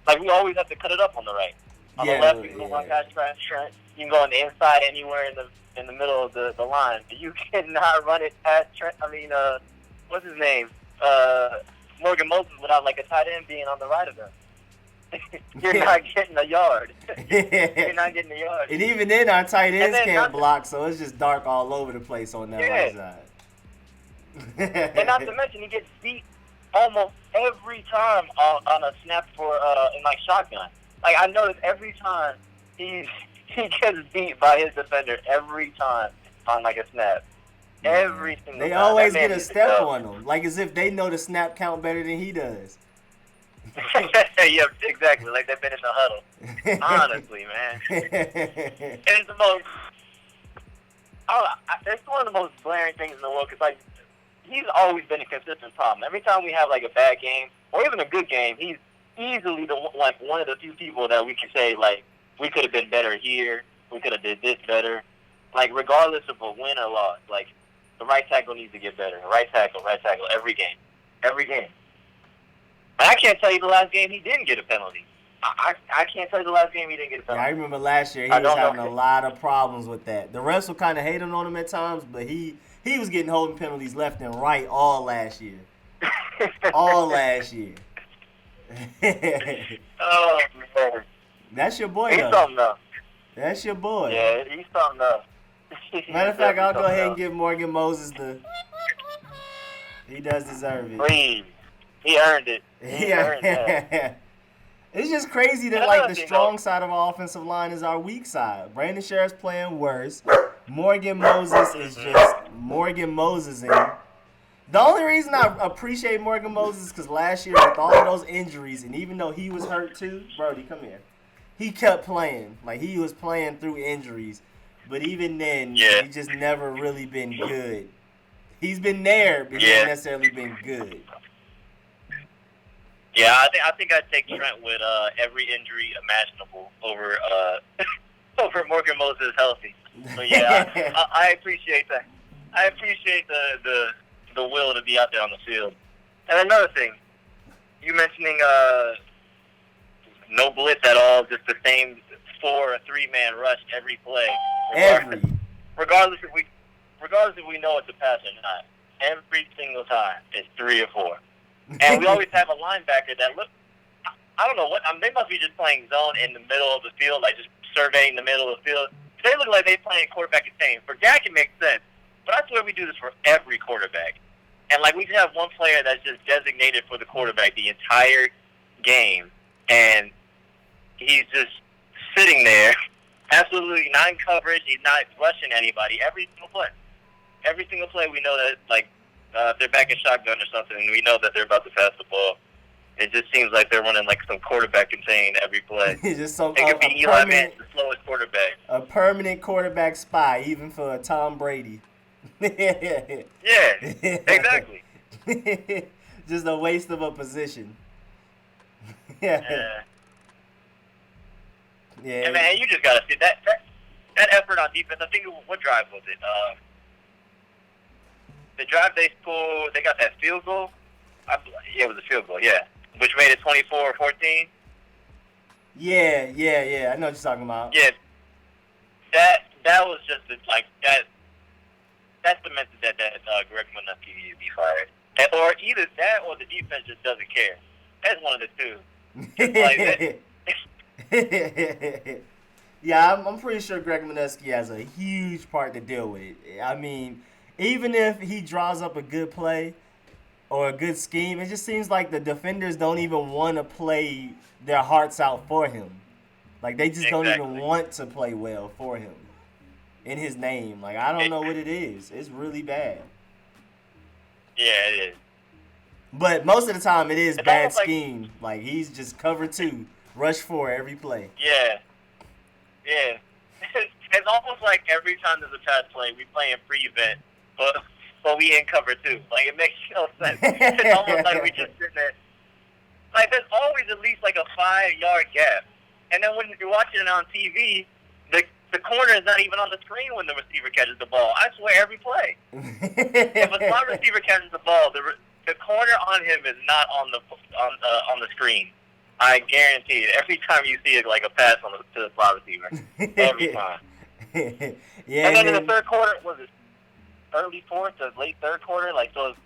Speaker 3: Like, we always have to cut it up on the right. On the left, we can go on past Trent. You can go on the inside anywhere in the middle of the line. But you cannot run it past Trent. I mean, what's his name? Morgan Moses without, like, a tight end being on the right of him. You're not getting a yard. You're not getting a yard.
Speaker 1: And even then, our tight ends can't block, so it's just dark all over the place on that right side.
Speaker 3: And not to mention, he gets beat almost every time on a snap for in like shotgun. Like, I noticed every time he gets beat by his defender every time on like a snap. Every single time.
Speaker 1: They always get a step on him, like as if they know the snap count better than he does.
Speaker 3: Yeah, exactly. Like they've been in the huddle. Honestly, man. It's the most. It's one of the most glaring things in the world because, like, he's always been a consistent problem. Every time we have like a bad game or even a good game, he's easily one of the few people that we can say like we could have been better here. We could have did this better. Like regardless of a win or loss, like the right tackle needs to get better. Right tackle, every game. And I can't tell you the last game he didn't get a penalty. I can't tell you the last game he didn't get a penalty.
Speaker 1: Yeah, I remember last year he was having a lot of problems with that. The refs were kind of hating on him at times, but he was getting holding penalties left and right all last year. Oh,
Speaker 3: man.
Speaker 1: That's your boy,
Speaker 3: He's
Speaker 1: though.
Speaker 3: something else.
Speaker 1: That's your boy.
Speaker 3: Yeah, he's something else.
Speaker 1: Matter of fact, I'll go ahead and give Morgan Moses he does deserve it.
Speaker 3: Please. He earned it. He earned that.
Speaker 1: It's just crazy that, like, the strong side of our offensive line is our weak side. Brandon Sheriff's playing worse. Morgan Moses is just Morgan Moses. The only reason I appreciate Morgan Moses is because last year with all of those injuries, and even though he was hurt too, Brody, come here. He kept playing. Like, he was playing through injuries. But even then, he just never really been good. He's been there, but he hasn't necessarily been good.
Speaker 3: Yeah, I think I'd take Trent with every injury imaginable over over Morgan Moses healthy. But yeah, I appreciate that. I appreciate the will to be out there on the field. And another thing, you mentioning no blitz at all, just the same 4 or 3-man rush every play. Regardless if we know it's a pass or not. Every single time it's 3 or 4. And we always have a linebacker that I don't know what, they must be just playing zone in the middle of the field, like just surveying the middle of the field. They look like they're playing quarterback contain. For Dak, it makes sense. But I swear we do this for every quarterback. And, like, we just have one player that's just designated for the quarterback the entire game. And he's just sitting there, absolutely not in coverage. He's not rushing anybody. Every single play we know that, like, if they're back in shotgun or something, we know that they're about to pass the ball. It just seems like they're running, like, some quarterback contain every play.
Speaker 1: Just
Speaker 3: it could be Eli Manning, the slowest quarterback.
Speaker 1: A permanent quarterback spy, even for Tom Brady.
Speaker 3: Yeah, exactly.
Speaker 1: Just a waste of a position.
Speaker 3: Yeah, man, you just gotta see that effort on defense. I think what drive was it? The drive they scored, they got that field goal. It was a field goal. Yeah, which made it 24-14.
Speaker 1: Yeah. I know what you're talking about.
Speaker 3: Yeah, that was just like that. That cemented that Greg Minuski needed to be fired. Or either that or the defense just doesn't care. That's one of the two.
Speaker 1: Yeah, I'm pretty sure Greg Minuski has a huge part to deal with it. I mean, even if he draws up a good play or a good scheme, it just seems like the defenders don't even want to play their hearts out for him. Like, they just don't even want to play well for him. In his name. Like, I don't know what it is. It's really bad.
Speaker 3: Yeah, it is.
Speaker 1: But most of the time, it is bad scheme. Like, he's just cover 2, rush 4 every play.
Speaker 3: Yeah. It's almost like every time there's a pass play, we play in pre-event, but we in cover 2. Like, it makes no sense. It's almost like we just sit there. Like, there's always at least, like, a 5-yard gap. And then when you're watching it on TV, the corner is not even on the screen when the receiver catches the ball. I swear, every play. If a slot receiver catches the ball, the corner on him is not on the screen. I guarantee it. Every time you see it, like a pass to the slot receiver, every time.
Speaker 1: Yeah.
Speaker 3: And then in the third quarter, was it early fourth or late third quarter? Like those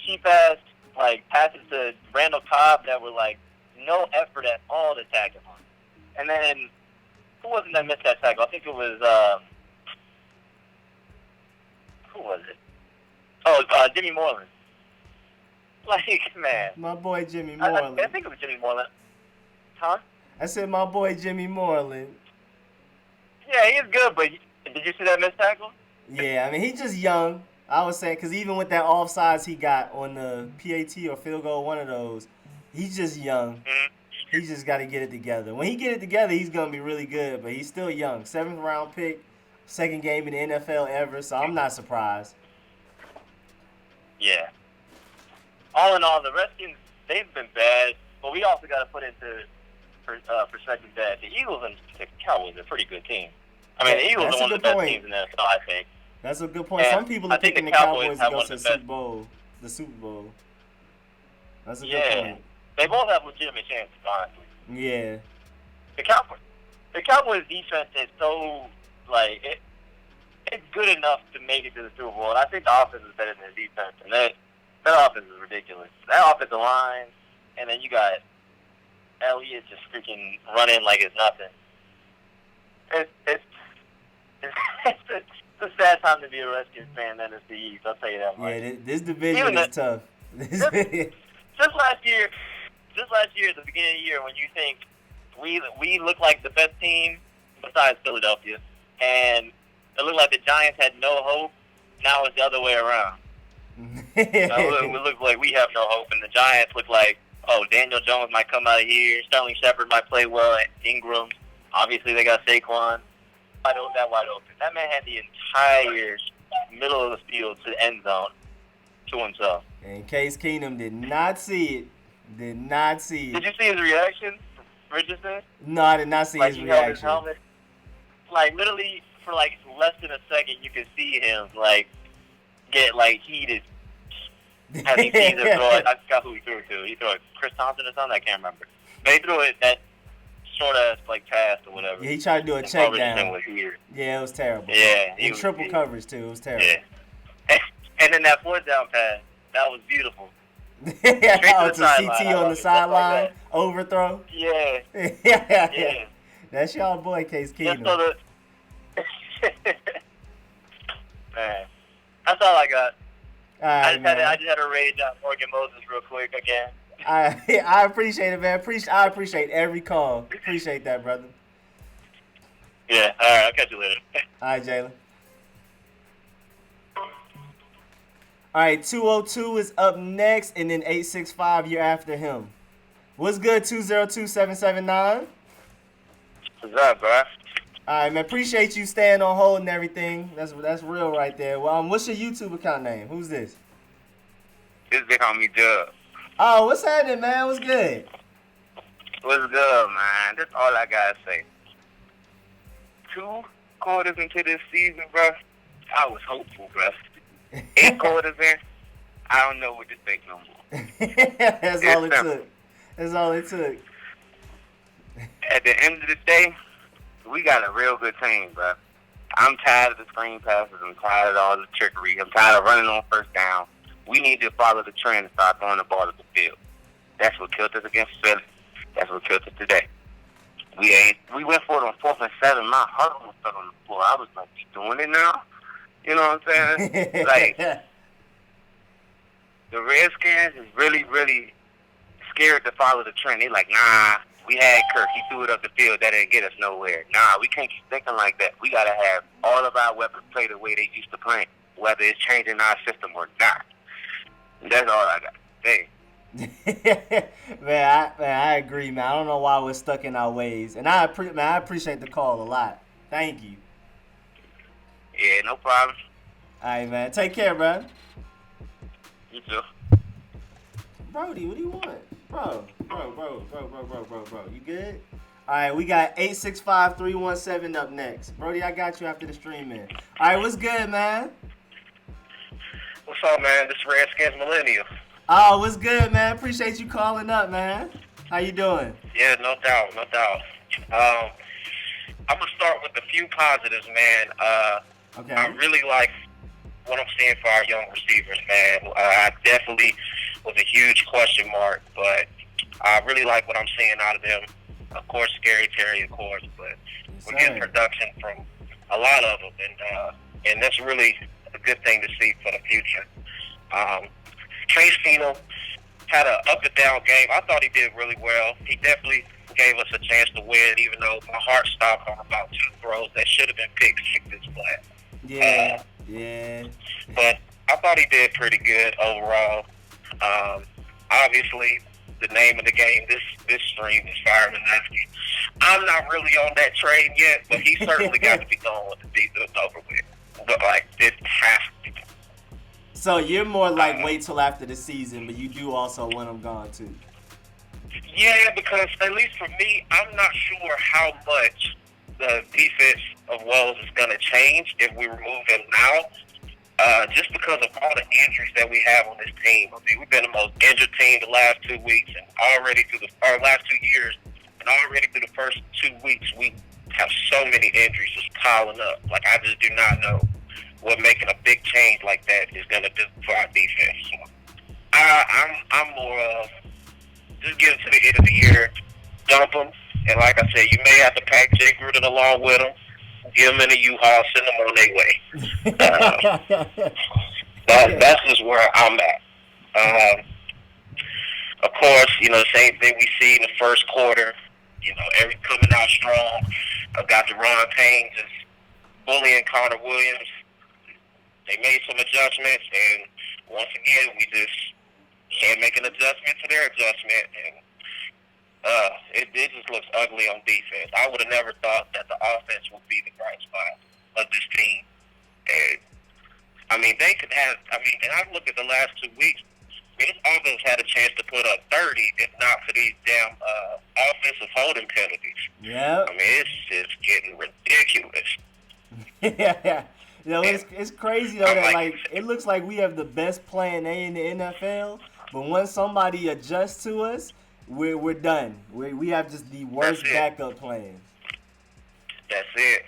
Speaker 3: cheap ass like passes to Randall Cobb that were like no effort at all to tackle him. And then. Who was it that missed that tackle? I think it was, who was it? Oh, Jimmy Moreland. Like, man.
Speaker 1: My boy Jimmy Moreland.
Speaker 3: I think it was Jimmy Moreland. Huh?
Speaker 1: I said my boy Jimmy Moreland.
Speaker 3: Yeah, he's good, but did you see that missed tackle?
Speaker 1: Yeah, I mean, he's just young. I was saying, because even with that offsides he got on the PAT or field goal, one of those, he's just young.
Speaker 3: Mm-hmm.
Speaker 1: He just got to get it together. When he get it together, he's going to be really good, but he's still young. 7th round pick, second game in the NFL ever, so I'm not surprised.
Speaker 3: Yeah. All in all, the Redskins, they've been bad, but we also got to put into perspective that the Eagles and the Cowboys are a pretty good team. I mean, the Eagles are one of the best teams in the NFL, I think.
Speaker 1: That's a good point.
Speaker 3: And
Speaker 1: some people are picking the Cowboys to go to the Super Bowl. That's a good point.
Speaker 3: They both have legitimate chances, honestly.
Speaker 1: Yeah.
Speaker 3: The Cowboys defense is so, like, it's good enough to make it to the Super Bowl. And I think the offense is better than the defense. And that offense is ridiculous. That offensive line, and then you got Elliott just freaking running like it's nothing. It's a sad time to be a Redskins fan than it's the East, I'll tell you that much.
Speaker 1: Yeah, this division is tough.
Speaker 3: Just last year, at the beginning of the year, when you think we look like the best team besides Philadelphia, and It looked like the Giants had no hope. Now it's the other way around. It looked like we have no hope, and the Giants look like, oh, Daniel Jones might come out of here. Sterling Shepard might play well at Ingram. Obviously, they got Saquon. Wide open. That man had the entire middle of the field to the end zone to himself.
Speaker 1: And Case Keenum did not see it. Did not see it.
Speaker 3: Did you see his reaction, Richardson?
Speaker 1: No, I did not see his
Speaker 3: He held his
Speaker 1: reaction.
Speaker 3: helmet. Literally, for less than a second, you could see him get heated. As he sees him throw it. I forgot who he threw it to. He threw it Chris Thompson or something. I can't remember. But he threw it that short ass pass or whatever.
Speaker 1: Yeah, he tried to do a check down.
Speaker 3: Was weird.
Speaker 1: Yeah, it was terrible.
Speaker 3: Yeah,
Speaker 1: in triple coverage too. It was terrible.
Speaker 3: Yeah. And then that fourth down pass, that was beautiful.
Speaker 1: To
Speaker 3: sideline.
Speaker 1: CT on the sideline,
Speaker 3: like
Speaker 1: overthrow.
Speaker 3: Yeah.
Speaker 1: Yeah. That's y'all boy Case Keenum.
Speaker 3: Man, that's all I got.
Speaker 1: All right,
Speaker 3: I just had to rage out Morgan Moses real quick again.
Speaker 1: I appreciate it, man. I appreciate every call. Appreciate that, brother.
Speaker 3: Yeah, all right. I'll catch you later.
Speaker 1: All right, Jalen. All right, 202 is up next, and then 865, you're after him. What's good, 202-779?
Speaker 3: What's up, bro?
Speaker 1: All right, man. Appreciate you staying on hold and everything. That's real right there. Well, what's your YouTube account name? Who's this?
Speaker 3: They call me Dub.
Speaker 1: Oh, what's happening, man? What's good?
Speaker 3: What's good, man? That's all I gotta say. 2 quarters into this season, bro, I was hopeful, bro. 8 quarters in, I don't know what to think no more.
Speaker 1: That's all it took. That's all it took.
Speaker 3: At the end of the day, we got a real good team, bro. I'm tired of the screen passes. I'm tired of all the trickery. I'm tired of running on first down. We need to follow the trend and start throwing the ball at the field. That's what killed us against Philly. That's what killed us today. We went for it on 4th and 7. My heart was stuck on the floor. I was like, we doing it now? You know what I'm saying? The Redskins is really, really scared to follow the trend. They like, nah, we had Kirk. He threw it up the field. That didn't get us nowhere. Nah, we can't keep thinking like that. We got to have all of our weapons play the way they used to play, whether it's changing our system or not. And that's all I got to say.
Speaker 1: man, I agree, man. I don't know why we're stuck in our ways. And I appreciate the call a lot. Thank you.
Speaker 3: Yeah, no problem.
Speaker 1: All right, man. Take care, bro.
Speaker 3: You too.
Speaker 1: Brody, what do you want? Bro. You good? All right, we got 865-317 up next. Brody, I got you after the stream, man. All right, what's good, man?
Speaker 4: What's up, man? This is Redskins Millennial.
Speaker 1: Oh, what's good, man? Appreciate you calling up, man. How you doing?
Speaker 4: Yeah, no doubt. I'm going to start with a few positives, man.
Speaker 1: Okay.
Speaker 4: I really like what I'm seeing for our young receivers, man. I definitely was a huge question mark, but I really like what I'm seeing out of them. Of course, Scary Terry, of course, but we're getting production from a lot of them, and that's really a good thing to see for the future. Case Keenum had an up and down game. I thought he did really well. He definitely gave us a chance to win, even though my heart stopped on about 2 throws that should have been pick sixes flat.
Speaker 1: Yeah.
Speaker 4: But I thought he did pretty good overall. Obviously, the name of the game this stream is Fireman Lefty. I'm not really on that train yet, but he certainly got to be going with the season over with. But this has to be.
Speaker 1: So you're more like wait till after the season, but you do also want him gone too.
Speaker 4: Yeah, because at least for me, I'm not sure how much the defense of Woes is going to change if we remove him now. Just because of all the injuries that we have on this team. I mean, we've been the most injured team the last 2 weeks, and already through last 2 years, and already through the first 2 weeks, we have so many injuries just piling up. Like, I just do not know what making a big change like that is going to do for our defense. So, I'm more of just get to the end of the year, dump them, and like I said, you may have to pack Jay Gruden along with them. Get them in a U-Haul, send them on their way. That's just where I'm at. Of course, the same thing we see in the first quarter. Every coming out strong. I've got the Ron Payne just
Speaker 5: bullying Connor Williams. They made some adjustments, and once again, we just can't make an adjustment to their adjustment, and it just looks ugly on defense. I would have never thought that the offense would be the bright spot of this team. And I mean, they could have. I mean, and I look at the last 2 weeks. This offense had a chance to put up 30, if not for these damn offensive holding penalties.
Speaker 1: Yeah.
Speaker 5: I mean, it's just getting ridiculous.
Speaker 1: Yeah. You know, it's crazy though that like it looks like we have the best plan A in the NFL, but once somebody adjusts to us, we're done. We have just the worst backup plans.
Speaker 5: That's it.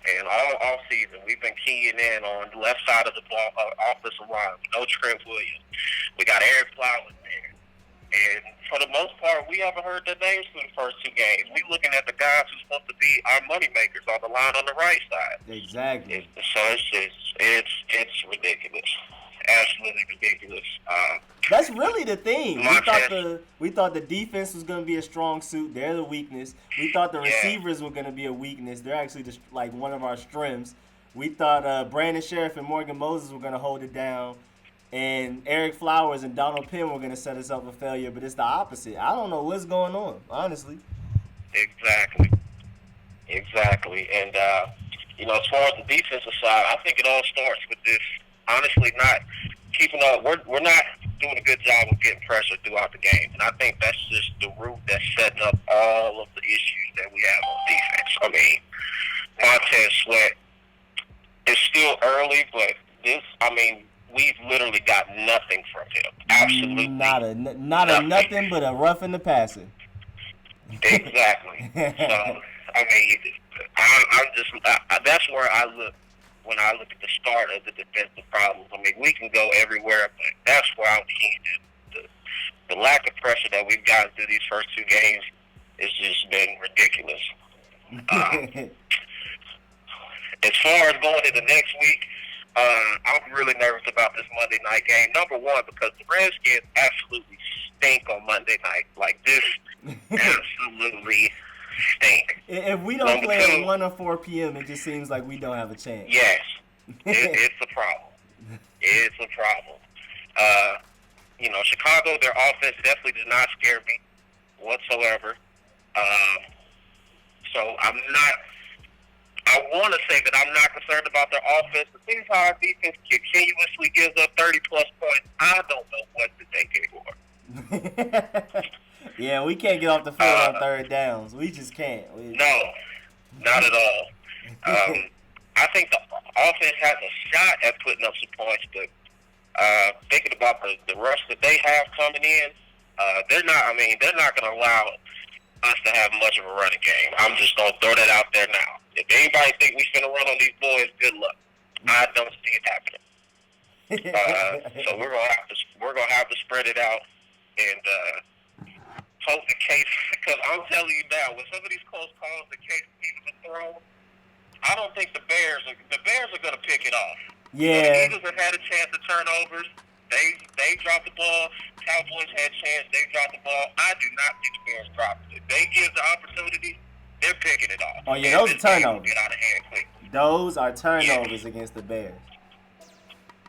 Speaker 5: And all season, we've been keying in on the left side of the ball, offensive line. No Trent Williams. We got Eric Flowers there. And for the most part, we haven't heard their names for the first 2 games. We looking at the guys who's supposed to be our money makers on the line on the right side.
Speaker 1: Exactly.
Speaker 5: So it's ridiculous. Absolutely ridiculous.
Speaker 1: That's really the thing. We thought the defense was going to be a strong suit. They're the weakness. We thought the receivers were going to be a weakness. They're actually just like one of our strengths. We thought Brandon Sheriff and Morgan Moses were going to hold it down, and Eric Flowers and Donald Penn were going to set us up for failure. But it's the opposite. I don't know what's going on, honestly.
Speaker 5: Exactly. And as far as the defensive side, I think it all starts with this. Honestly, not keeping up. We're not doing a good job of getting pressure throughout the game, and I think that's just the root that's setting up all of the issues that we have on defense. I mean, Montez Sweat, it's still early, but we've literally got nothing from him. Absolutely
Speaker 1: not a nothing but a rough in the passing.
Speaker 5: Exactly. So I mean, that's where I look. When I look at the start of the defensive problems, I mean, we can go everywhere, but that's where I'm keen. The lack of pressure that we've gotten through these first 2 games has just been ridiculous. As far as going into next week, I'm really nervous about this Monday night game. Number one, because the Redskins absolutely stink on Monday night. Like, this absolutely stink.
Speaker 1: If we don't play at 1 or 4 p.m., it just seems like we don't have a chance.
Speaker 5: Yes. It's a problem. It's a problem. Chicago, their offense definitely does not scare me whatsoever. So I want to say that I'm not concerned about their offense. The thing is how our defense continuously gives up 30-plus points. I don't know what to think anymore.
Speaker 1: Yeah, we can't get off the field on third downs. We just can't.
Speaker 5: No, not at all. I think the offense has a shot at putting up some points, but thinking about the rush that they have coming in, they're not going to allow us to have much of a running game. I'm just going to throw that out there now. If anybody think we're going to run on these boys, good luck. I don't see it happening. So we're going to have to spread it out and hope the case, because I'm telling you now, with some of these close calls, the case people are thrown, I don't think the Bears are going to pick it off.
Speaker 1: Yeah.
Speaker 5: The Eagles have had a chance to turnovers. They dropped the ball. Cowboys had a chance. They dropped the ball. I do not think the Bears dropped it. If they give the opportunity, they're picking it off.
Speaker 1: Oh, yeah, those are turnovers.
Speaker 5: Get out of hand quickly.
Speaker 1: Those are turnovers against the Bears.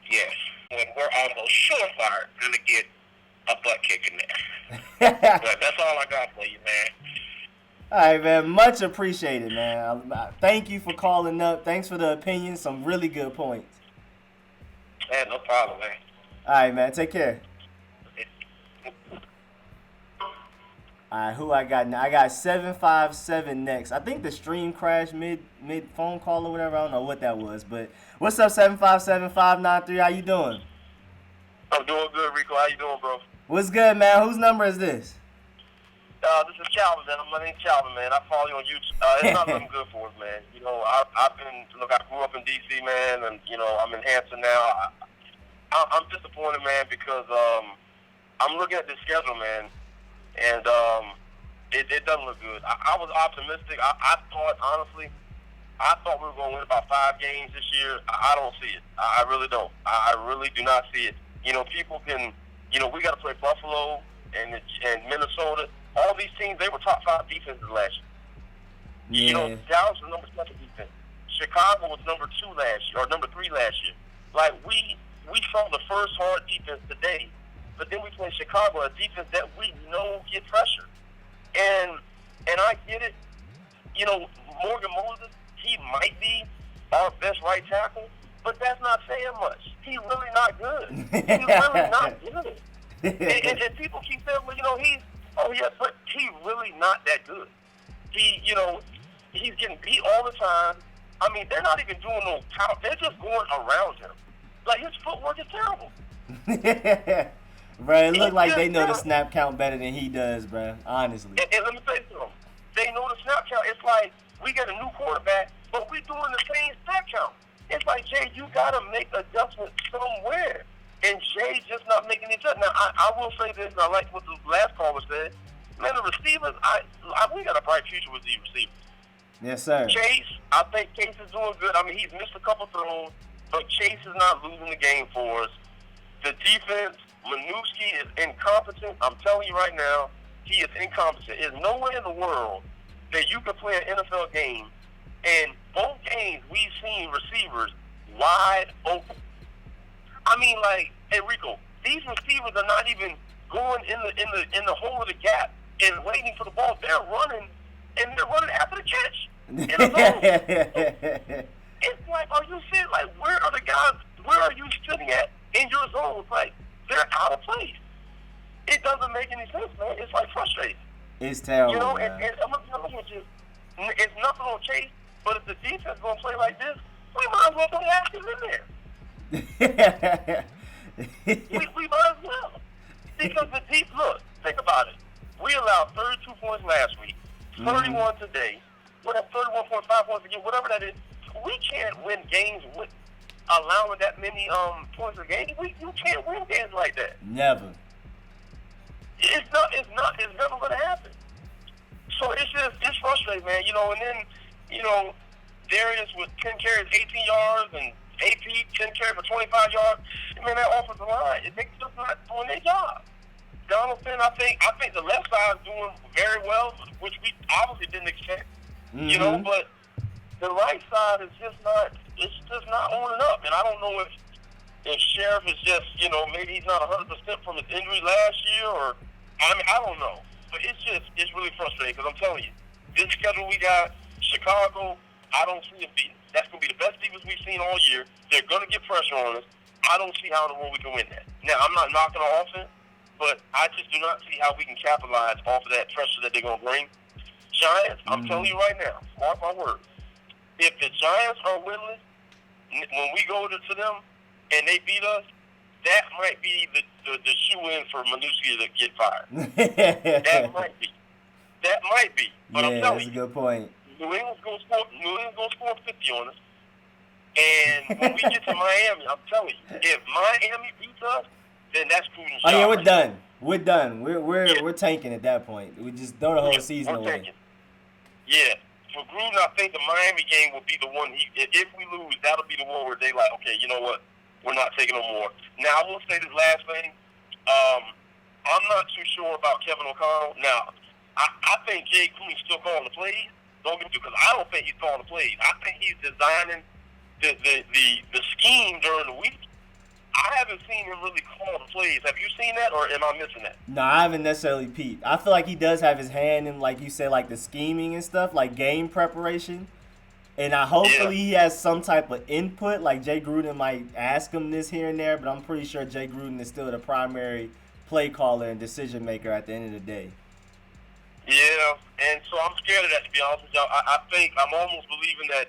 Speaker 5: Yes. When we're almost surefire going to get a butt kick in there. But that's all I got for you, man.
Speaker 1: All right, man. Much appreciated, man. Thank you for calling up. Thanks for the opinion. Some really good points.
Speaker 5: Yeah, no problem, man.
Speaker 1: All right, man. Take care. All right, who I got now? I got 757 next. I think the stream crashed mid phone call or whatever. I don't know what that was, but what's up, 757-593? How you doing?
Speaker 6: I'm doing good, Rico. How you doing, bro?
Speaker 1: What's good, man? Whose number is this?
Speaker 6: This is Calvin, man. My name's Calvin, man. I follow you on YouTube. It's not looking good for us, man. I grew up in D.C., man, and, I'm in Hampton now. I'm disappointed, man, because I'm looking at this schedule, man, and it doesn't look good. I was optimistic. I thought, honestly, we were going to win about 5 games this year. I don't see it. I really don't. I really do not see it. People can, we got to play Buffalo and Minnesota. All these teams, they were top 5 defenses last year.
Speaker 1: Yeah.
Speaker 6: Dallas was number 7 defense. Chicago was number 2 last year, or number 3 last year. Like, we saw the first hard defense today, but then we play Chicago, a defense that we know get pressure. And I get it. You know, Morgan Moses, he might be our best right tackle, but that's not saying much. He's really not good. He's really not good. And people keep saying, well, you know, but he's really not that good. He's getting beat all the time. I mean, they're not even doing no count. They're just going around him. Like, his footwork is terrible.
Speaker 1: Bro, it look like they know the snap count better than he does, bro. Honestly.
Speaker 6: And let me tell you something. They know the snap count. It's like we got a new quarterback, but we're doing the same snap count. It's like, Jay, you got to make adjustments somewhere. And Jay's just not making any adjustments. Now, I will say this, and I like what the last caller said. Man, the receivers, we got a bright future with these receivers.
Speaker 1: Yes, sir.
Speaker 6: Chase, I think Chase is doing good. I mean, he's missed a couple throws, but Chase is not losing the game for us. The defense, Minuski is incompetent. I'm telling you right now, he is incompetent. There's no way in the world that you can play an NFL game, and both games we've seen receivers wide open. I mean, like, Enrico, these receivers are not even going in the hole of the gap and waiting for the ball. They're running, and they're running after the catch. It's like, are you sitting, like, where are the guys, where are you sitting at in your zone? It's like, they're out of place. It doesn't make any sense, man. It's, like, frustrating.
Speaker 1: It's terrible,
Speaker 6: you know,
Speaker 1: man.
Speaker 6: And I'm going to be honest with you. It's nothing on Chase, but if the defense is going to play like this, we might as well put Haskins in there. we might as well. Because look, think about it. We allowed 32 points last week, 31 today, whatever, 31.5 points again, whatever that is. We can't win games with allowing that many points a game. You can't win games like that.
Speaker 1: Never.
Speaker 6: It's never going to happen. So it's frustrating, man. You know, and then, you know, Darius with 10 carries, 18 yards, and AP 10 carries for 25 yards. I mean, that offensive line, they're just not doing their job. Donaldson, I think the left side is doing very well, which we obviously didn't expect.
Speaker 1: Mm-hmm.
Speaker 6: You know, but the right side is just not owning up. And I don't know if Sheriff is just, you know, maybe he's not 100% from his injury last year, or I don't know. But it's really frustrating because I'm telling you, this schedule we got, Chicago, I don't see them beating. That's going to be the best defense we've seen all year. They're going to get pressure on us. I don't see how in the world we can win that. Now, I'm not knocking our offense, but I just do not see how we can capitalize off of that pressure that they're going to bring. Giants, I'm telling you right now, mark my words, if the Giants are winless, when we go to them and they beat us, that might be the shoe-in for Minuski to get fired. That might be. But
Speaker 1: yeah,
Speaker 6: I'm telling
Speaker 1: that's
Speaker 6: you,
Speaker 1: a good point.
Speaker 6: New England's going to score 50 on us. And when we get to Miami, I'm telling you, if Miami beats us, then that's cruising.
Speaker 1: Oh yeah, we're done. We're done. We're tanking at that point. We just throw the whole season away.
Speaker 6: Tanking. Yeah. For Gruden, I think the Miami game will be the one. If we lose, that'll be the one where they like, okay, you know what? We're not taking no more. Now, I will say this last thing. I'm not too sure about Kevin O'Connell. Now, I think Jay Gruden still calling the plays. Don't get me, because I don't think he's calling the plays. I think he's designing the scheme during the week. I haven't seen him really call the plays. Have you seen that, or am I missing that?
Speaker 1: No, I haven't necessarily peeped. I feel like he does have his hand in, like you said, like the scheming and stuff, like game preparation. And hopefully he has some type of input, like Jay Gruden might ask him this here and there, but I'm pretty sure Jay Gruden is still the primary play caller and decision maker at the end of the day.
Speaker 6: Yeah, and so I'm scared of that, to be honest with y'all. I think I'm almost believing that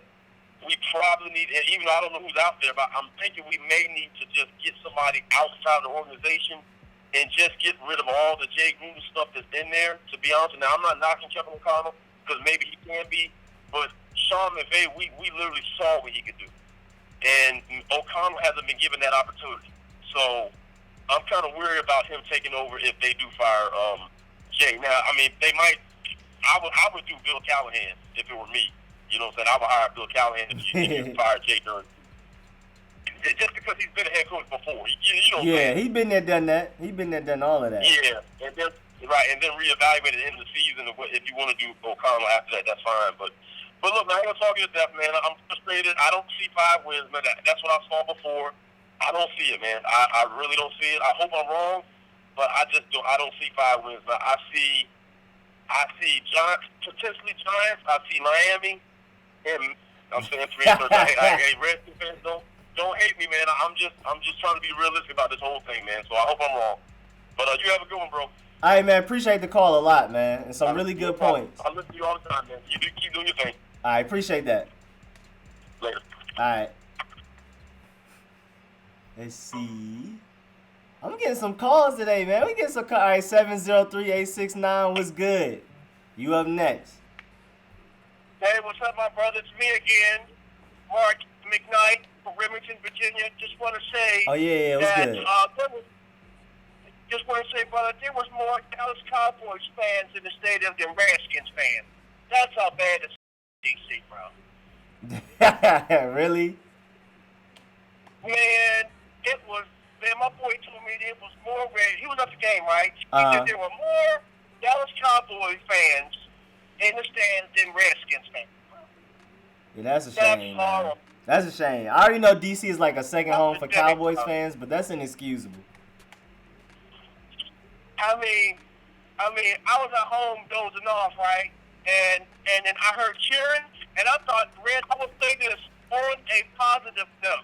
Speaker 6: we probably need, and even though I don't know who's out there, but I'm thinking we may need to just get somebody outside the organization and just get rid of all the Jay Gruden stuff that's in there, to be honest. Now, I'm not knocking Kevin O'Connell, because maybe he can be, but Sean McVay, we literally saw what he could do. And O'Connell hasn't been given that opportunity. So I'm kind of worried about him taking over if they do fire Jay. Now, I mean, they might. I would do Bill Callahan if it were me. You know what I'm saying? I would hire Bill Callahan if you fire Jay during. Just because he's been a head coach before. You know
Speaker 1: yeah, he's been there, done that. He's been there, done all of that.
Speaker 6: Yeah, and then reevaluate at the end of the season. If you want to do O'Connell after that, that's fine. But But look, man, I ain't gonna talk you to death, man. I'm frustrated. I don't see 5 wins, man. That's what I saw before. I don't see it, man. I really don't see it. I hope I'm wrong, but I just don't. I don't see 5 wins. Man. I see Giants, potentially Giants. I see Miami, and I'm saying 3 and 13. Hey, Redskins fans, don't hate me, man. I'm just trying to be realistic about this whole thing, man. So I hope I'm wrong. But you have a good one, bro.
Speaker 1: All right, man. Appreciate the call a lot, man. And some really good points.
Speaker 6: I listen to you all the time, man. You keep doing your thing.
Speaker 1: All right, appreciate that.
Speaker 6: Later.
Speaker 1: All right. Let's see. I'm getting some calls today, man. We getting some calls. All right, 703-869. What's good? You up next.
Speaker 4: Hey, what's up, my brother? It's me again, Mark McKnight from Remington, Virginia. Just want to say
Speaker 1: Oh, yeah, what's
Speaker 4: that
Speaker 1: good?
Speaker 4: just want to say, brother, there was more Dallas Cowboys fans in the stadium than Redskins fans. That's how bad it's DC, bro.
Speaker 1: Really?
Speaker 4: Man, it was. Man, my boy told me it was more red. He was at the game, right? He said there were more Dallas Cowboys fans in the stands than Redskins fans.
Speaker 1: Yeah, that's a
Speaker 4: That's
Speaker 1: shame,
Speaker 4: horrible.
Speaker 1: man. That's a shame. I already know DC is like a second home for
Speaker 4: That's pathetic,
Speaker 1: Cowboys
Speaker 4: bro.
Speaker 1: fans, but that's inexcusable.
Speaker 4: I mean, I was at home dozing off, right? And then I heard cheering, and I thought, I would say this on a positive note.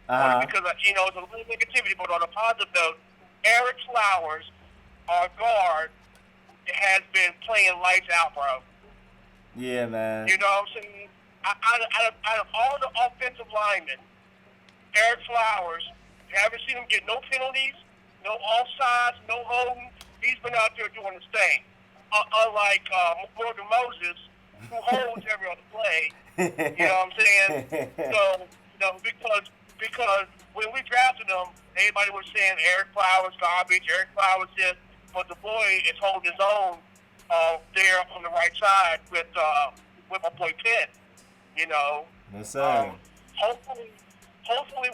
Speaker 4: Because, it's a little negativity, but on a positive note, Eric Flowers, our guard, has been playing lights out, bro.
Speaker 1: Yeah, man.
Speaker 4: You know what I'm saying? Out of all the offensive linemen, Eric Flowers, you haven't seen him get no penalties, no offsides, no holding. He's been out there doing his thing. Unlike Morgan Moses, who holds every other play. You know what I'm saying? So, because when we drafted him, everybody was saying Eric Flowers garbage, Eric Flowers this, but the boy is holding his own there on the right side with my boy Pitt. You know.
Speaker 1: Yes, sir.
Speaker 4: Hopefully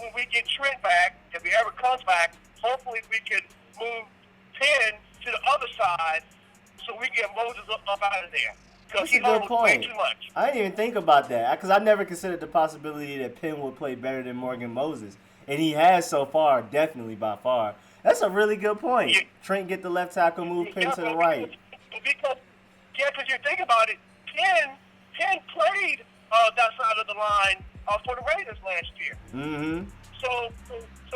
Speaker 4: when we get Trent back, if he ever comes back, hopefully we can move Penn to the other side so we get Moses up out of there. Because
Speaker 1: That's
Speaker 4: he
Speaker 1: a good
Speaker 4: holds way
Speaker 1: point.
Speaker 4: too much.
Speaker 1: I didn't even think about that because I never considered the possibility that Penn would play better than Morgan Moses, and he has so far, definitely by far. That's a really good point.
Speaker 4: Yeah.
Speaker 1: Trent get the left tackle, move Penn to the right.
Speaker 4: Because you think about it, Penn played that side of the line for the Raiders last year.
Speaker 1: Mm-hmm.
Speaker 4: So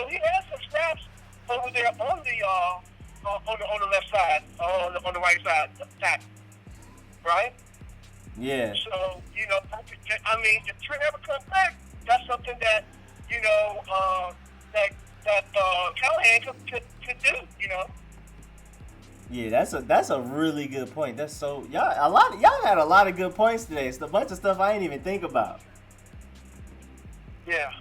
Speaker 4: he has some snaps over there on the left side, on the right side, tackle, right?
Speaker 1: Yeah.
Speaker 4: So, if Trent ever comes back, that's something that, that Callahan could do,
Speaker 1: Yeah, that's a really good point. That's so y'all had a lot of good points today. It's a bunch of stuff I didn't even think about.
Speaker 4: Yeah.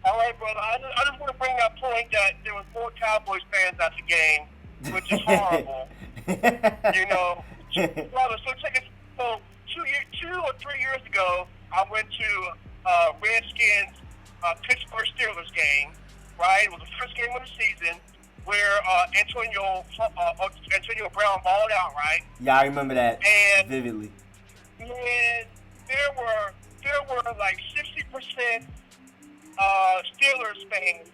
Speaker 4: All right, brother. I just want to bring that point that there was 4 Cowboys fans at the game, which is horrible. Brother, so check it. So 2 or 3 years ago, I went to Redskins Pittsburgh Steelers game. Right, it was the first game of the season where Antonio Brown balled out. Right.
Speaker 1: Yeah, I remember that vividly.
Speaker 4: And there were like 60% Steelers fans,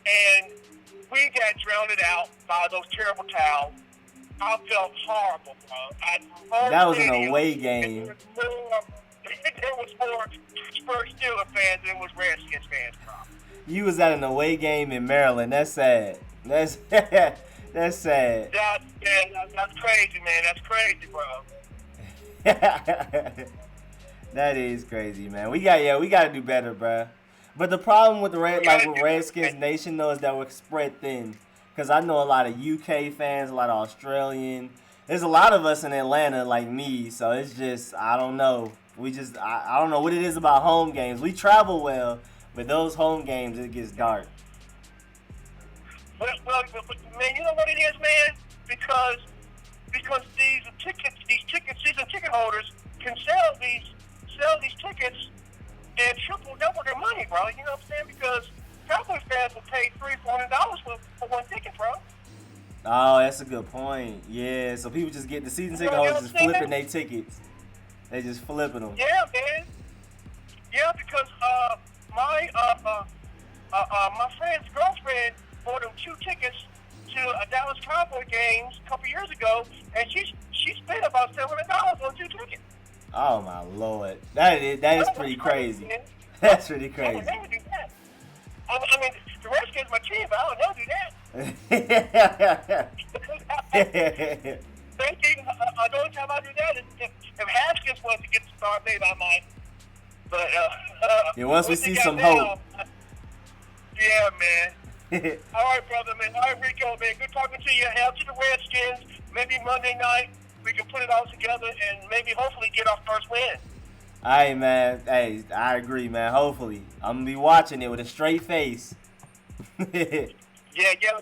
Speaker 4: and we got drowned out by those terrible towels. I felt horrible, bro.
Speaker 1: That was an away game.
Speaker 4: There was more Pittsburgh Steelers fans than was Redskins fans, bro.
Speaker 1: You was at an away game in Maryland. That's sad. That's sad.
Speaker 4: That's crazy, man. That's crazy, bro.
Speaker 1: That is crazy, man. We got to do better, bro. But the problem with with Redskins Nation though is that we're spread thin. Cause I know a lot of UK fans, a lot of Australian. There's a lot of us in Atlanta like me, so it's just I don't know. I don't know what it is about home games. We travel well, but those home games it gets dark.
Speaker 4: Well, man, you know what it is, man? Because these season ticket holders can sell these tickets and double their money, bro. You know what I'm saying? Because Cowboys fans will pay $300-$400 for one ticket, bro.
Speaker 1: Oh, that's a good point. Yeah, so people just get the season ticket holders just flipping their tickets. They just flipping them.
Speaker 4: Yeah, man. Yeah, because my friend's girlfriend bought him 2 tickets to a Dallas Cowboy games a couple years ago, and she spent about $700 on 2 tickets.
Speaker 1: Oh my lord, that is pretty crazy. That's pretty
Speaker 4: I would
Speaker 1: crazy.
Speaker 4: never do that. I mean, the Redskins my team, but I would never do that. Same thing. The only time I do that is if Haskins wants to get the start, maybe I might. But
Speaker 1: Yeah, once we
Speaker 4: what they
Speaker 1: see
Speaker 4: got
Speaker 1: some
Speaker 4: now,
Speaker 1: hope.
Speaker 4: Yeah, man. All right, brother, man. All right, Rico, man. Good talking to you. Hail to the Redskins. Maybe Monday night we can put it all together and maybe hopefully get our first win.
Speaker 1: All right, man. Hey, I agree, man. Hopefully, I'm gonna be watching it with a straight face.
Speaker 4: Yeah.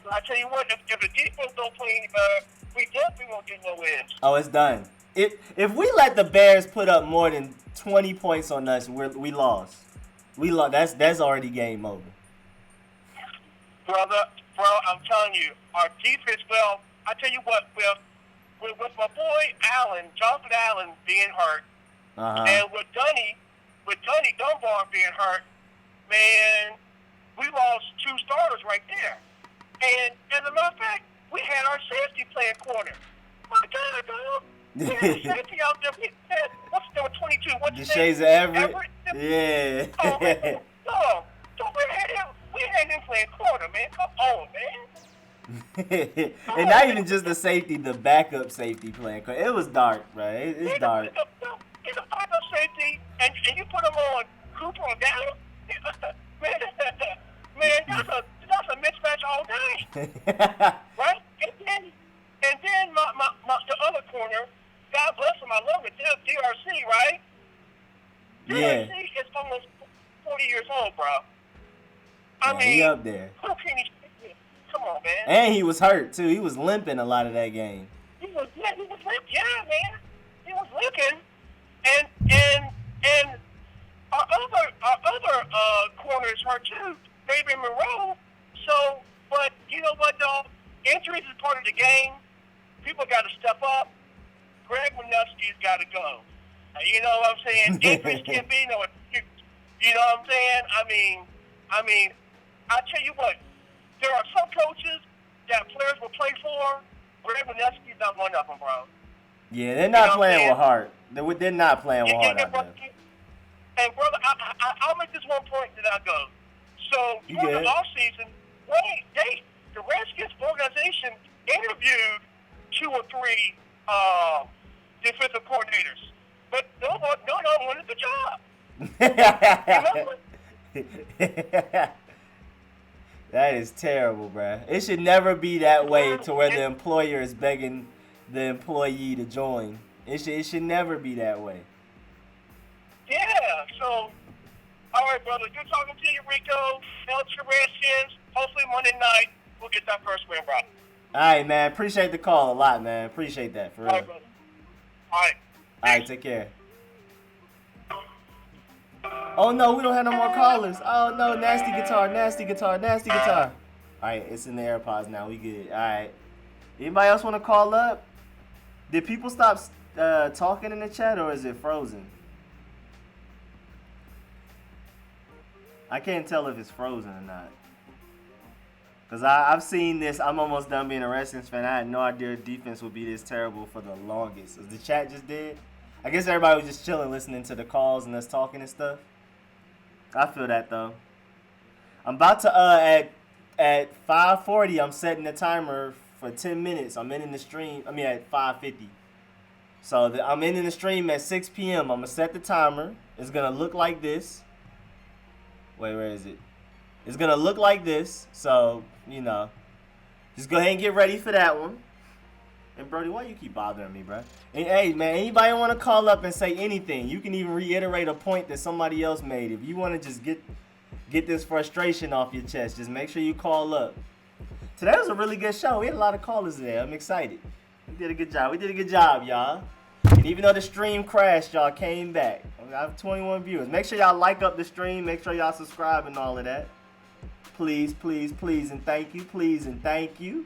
Speaker 4: But I tell you what, if the defense don't play any better, we definitely won't get no wins.
Speaker 1: Oh, it's done. If we let the Bears put up more than 20 points on us, we lost. We lost. That's already game over.
Speaker 4: Brother, I'm telling you, our defense, well, I tell you what, with my boy Allen, Jonathan Allen being hurt, and with Dunny Dunbar being hurt, man, we lost 2 starters right there. And as a matter of fact, we had our safety playing corner. My God, dog. We had a safety out there. We had, what's number 22? What's his name?
Speaker 1: Deshays Everett? Yeah.
Speaker 4: Oh, man. No. So we had him playing corner, man. Come on, man.
Speaker 1: And not even just the safety, the backup safety playing. It was dark, bro. It's dark.
Speaker 4: He's a backup safety, and you put him on Cooper or Gallup. Man, that's a mismatch all day. Right? And then the other corner, God bless him, I love it, DRC, right?
Speaker 1: Yeah.
Speaker 4: DRC is almost 40 years old, bro. I
Speaker 1: Yeah,
Speaker 4: mean,
Speaker 1: he up there.
Speaker 4: Who can he? Come on, man.
Speaker 1: And he was hurt too. He was limping a lot of that game.
Speaker 4: He was limping. Man. He was limping, and our other corner is hurt too, Fabian Moreau. So, but you know what, though? Injuries is part of the game. People got to step up. Greg Winufsky's got to go. You know what I'm saying? Injuries can't be no. You know what I'm saying? I mean, I tell you what. There are some coaches that players will play for. Greg Winufsky's not one of them, bro.
Speaker 1: Yeah, they're not playing with heart. They're not playing with heart out there.
Speaker 4: And brother, I'll make this one point that I go. So during the off season, the Redskins organization interviewed 2 or 3 defensive coordinators, but no one wanted the job.
Speaker 1: That is terrible, bruh. It should never be that way to where the employer is begging the employee to join. It should never be that way.
Speaker 4: Yeah, so, all right, brother. Good talking to you, Rico. Hail to your Redskins. Hopefully Monday night we'll get that first win, bro.
Speaker 1: All right, man. Appreciate the call a lot, man. Appreciate that, for real.
Speaker 4: All right, brother. All right.
Speaker 1: All right, take care. Oh, no, we don't have no more callers. Oh, no, nasty guitar. All right, it's in the AirPods now. We good. All right. Anybody else want to call up? Did people stop talking in the chat, or is it frozen? I can't tell if it's frozen or not. Because I've seen this. I'm almost done being a Redskins fan. I had no idea defense would be this terrible for the longest. As the chat just did. I guess everybody was just chilling, listening to the calls and us talking and stuff. I feel that, though. I'm about to, at 5:40, I'm setting the timer for 10 minutes. I'm ending the stream. At 5:50. So I'm ending the stream at 6 p.m. I'm going to set the timer. It's going to look like this. Wait, where is it? It's going to look like this. So, just go ahead and get ready for that one. And, Brody, why you keep bothering me, bro? And, hey, man, anybody want to call up and say anything? You can even reiterate a point that somebody else made. If you want to just get this frustration off your chest, just make sure you call up. Today was a really good show. We had a lot of callers today. I'm excited. We did a good job, y'all. And even though the stream crashed, y'all came back. I have 21 viewers. Make sure y'all like up the stream. Make sure y'all subscribe and all of that. Please, please, please, and thank you. Please and thank you.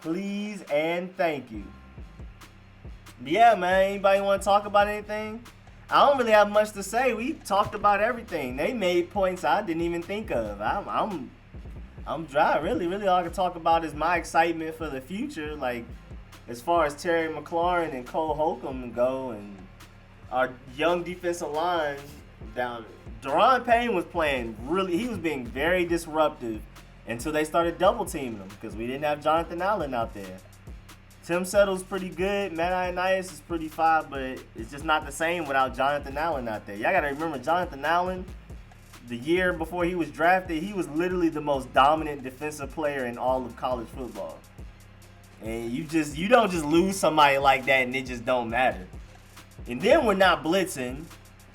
Speaker 1: Please and thank you. Yeah, man. Anybody want to talk about anything? I don't really have much to say. We talked about everything. They made points I didn't even think of. I'm dry. Really, all I can talk about is my excitement for the future. Like, as far as Terry McLaurin and Cole Holcomb go, and our young defensive line down. Deron Payne was playing really. He was being very disruptive until they started double teaming him because we didn't have Jonathan Allen out there. Tim Settle's pretty good. Matt Ioannidis is pretty fine, but it's just not the same without Jonathan Allen out there. Y'all got to remember, Jonathan Allen, the year before he was drafted, he was literally the most dominant defensive player in all of college football. And you don't just lose somebody like that and it just don't matter. And then we're not blitzing.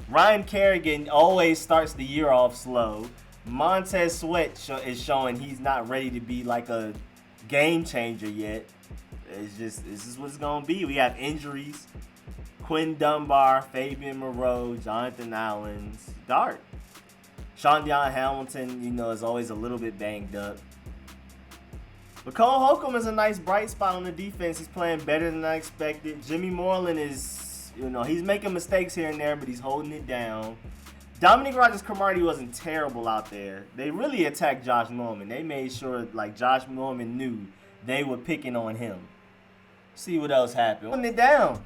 Speaker 1: Ryan Kerrigan always starts the year off slow. Montez Sweat is showing he's not ready to be like a game changer yet. This is what it's going to be. We have injuries. Quinn Dunbar, Fabian Moreau, Jonathan Allen, Dart. Sean Dion Hamilton, is always a little bit banged up. But Cole Holcomb is a nice bright spot on the defense. He's playing better than I expected. Jimmy Moreland is, he's making mistakes here and there, but he's holding it down. Dominique Rodgers-Cromartie wasn't terrible out there. They really attacked Josh Norman. They made sure, Josh Norman knew they were picking on him. See what else happened. Holding it down.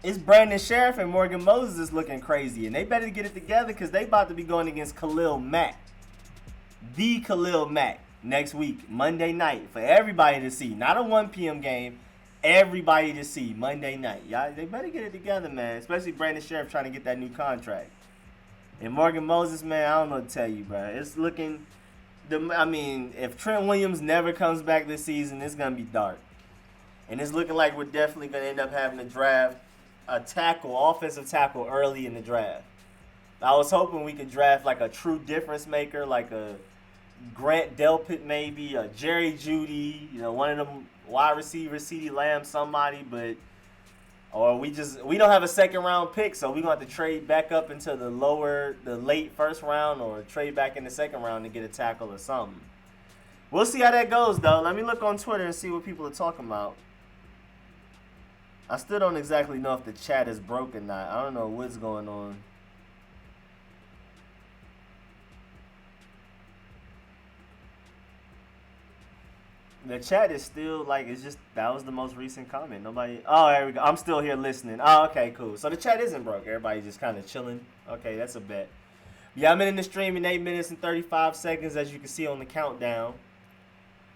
Speaker 1: It's Brandon Sheriff and Morgan Moses is looking crazy, and they better get it together because they about to be going against Khalil Mack. The Khalil Mack next week, Monday night, for everybody to see. Not a 1 p.m. game. Everybody to see Monday night. Y'all, they better get it together, man. Especially Brandon Sheriff trying to get that new contract. And Morgan Moses, man, I don't know what to tell you, bro. It's looking... if Trent Williams never comes back this season, it's going to be dark. And it's looking like we're definitely going to end up having to draft a offensive tackle early in the draft. I was hoping we could draft a true difference maker, like a Grant Delpit maybe, a Jerry Jeudy, one of them wide receivers, CeeDee Lamb, somebody, or we don't have a second round pick, so we're going to have to trade back up into the late first round or trade back in the second round to get a tackle or something. We'll see how that goes, though. Let me look on Twitter and see what people are talking about. I still don't exactly know if the chat is broken or not. I don't know what's going on. The chat is still that was the most recent comment. Nobody. Oh, there we go. I'm still here listening. Oh, okay, cool. So the chat isn't broke. Everybody's just kind of chilling. Okay, that's a bet. Yeah, I'm in the stream in 8 minutes and 35 seconds, as you can see on the countdown.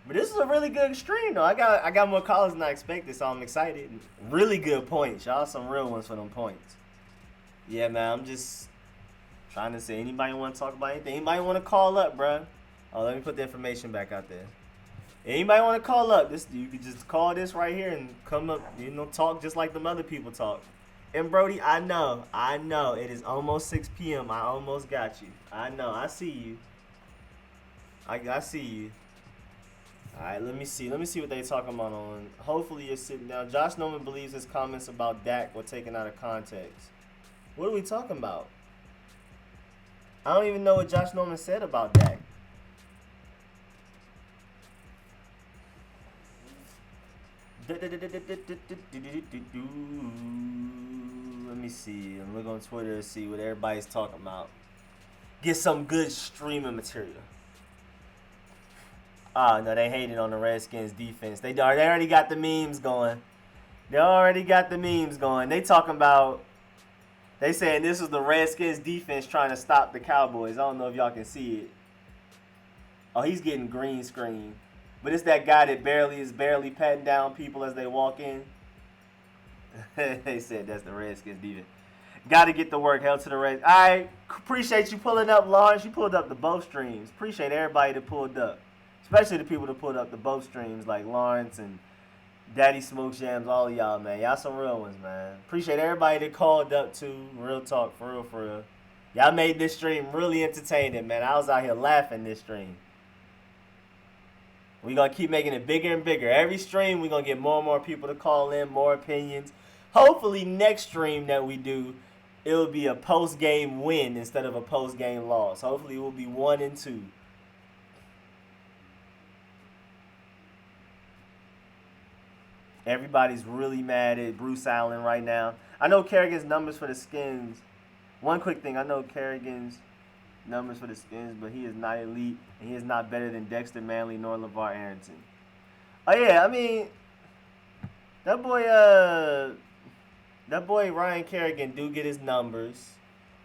Speaker 1: But this is a really good stream, though. I got more callers than I expected, so I'm excited. Really good points. Y'all some real ones for them points. Yeah, man, I'm just trying to say, anybody want to talk about anything? Anybody want to call up, bruh? Oh, let me put the information back out there. Anybody want to call up? You can just call this right here and come up, talk just like them other people talk. And Brody, I know. It is almost 6 p.m. I almost got you. I know. I see you. I see you. All right, let me see what they talking about on. Hopefully you're sitting down. Josh Norman believes his comments about Dak were taken out of context. What are we talking about? I don't even know what Josh Norman said about Dak. Let me see. I'm looking on Twitter to see what everybody's talking about. Get some good streaming material. Oh, no, they hated on the Redskins defense. They already got the memes going. They talking about, they saying this is the Redskins defense trying to stop the Cowboys. I don't know if y'all can see it. Oh, he's getting green screen. But it's that guy that is barely patting down people as they walk in. They said that's the Redskins defense. Got to get the work held to the Reds. I appreciate you pulling up, Lawrence. You pulled up the both streams. Appreciate everybody that pulled up. Especially the people that pulled up the both streams like Lawrence and Daddy Smoke Jams, all of y'all, man. Y'all some real ones, man. Appreciate everybody that called up, too. Real talk, for real. Y'all made this stream really entertaining, man. I was out here laughing this stream. We're going to keep making it bigger and bigger. Every stream, we're going to get more and more people to call in, more opinions. Hopefully, next stream that we do, it'll be a post-game win instead of a post-game loss. Hopefully, we'll be 1 and 2. Everybody's really mad at Bruce Allen right now. I know Kerrigan's numbers for the Skins. One quick thing, I know Kerrigan's numbers for the Skins, but he is not elite, and he is not better than Dexter Manley nor LeVar Arrington. Oh yeah, I mean, that boy Ryan Kerrigan do get his numbers,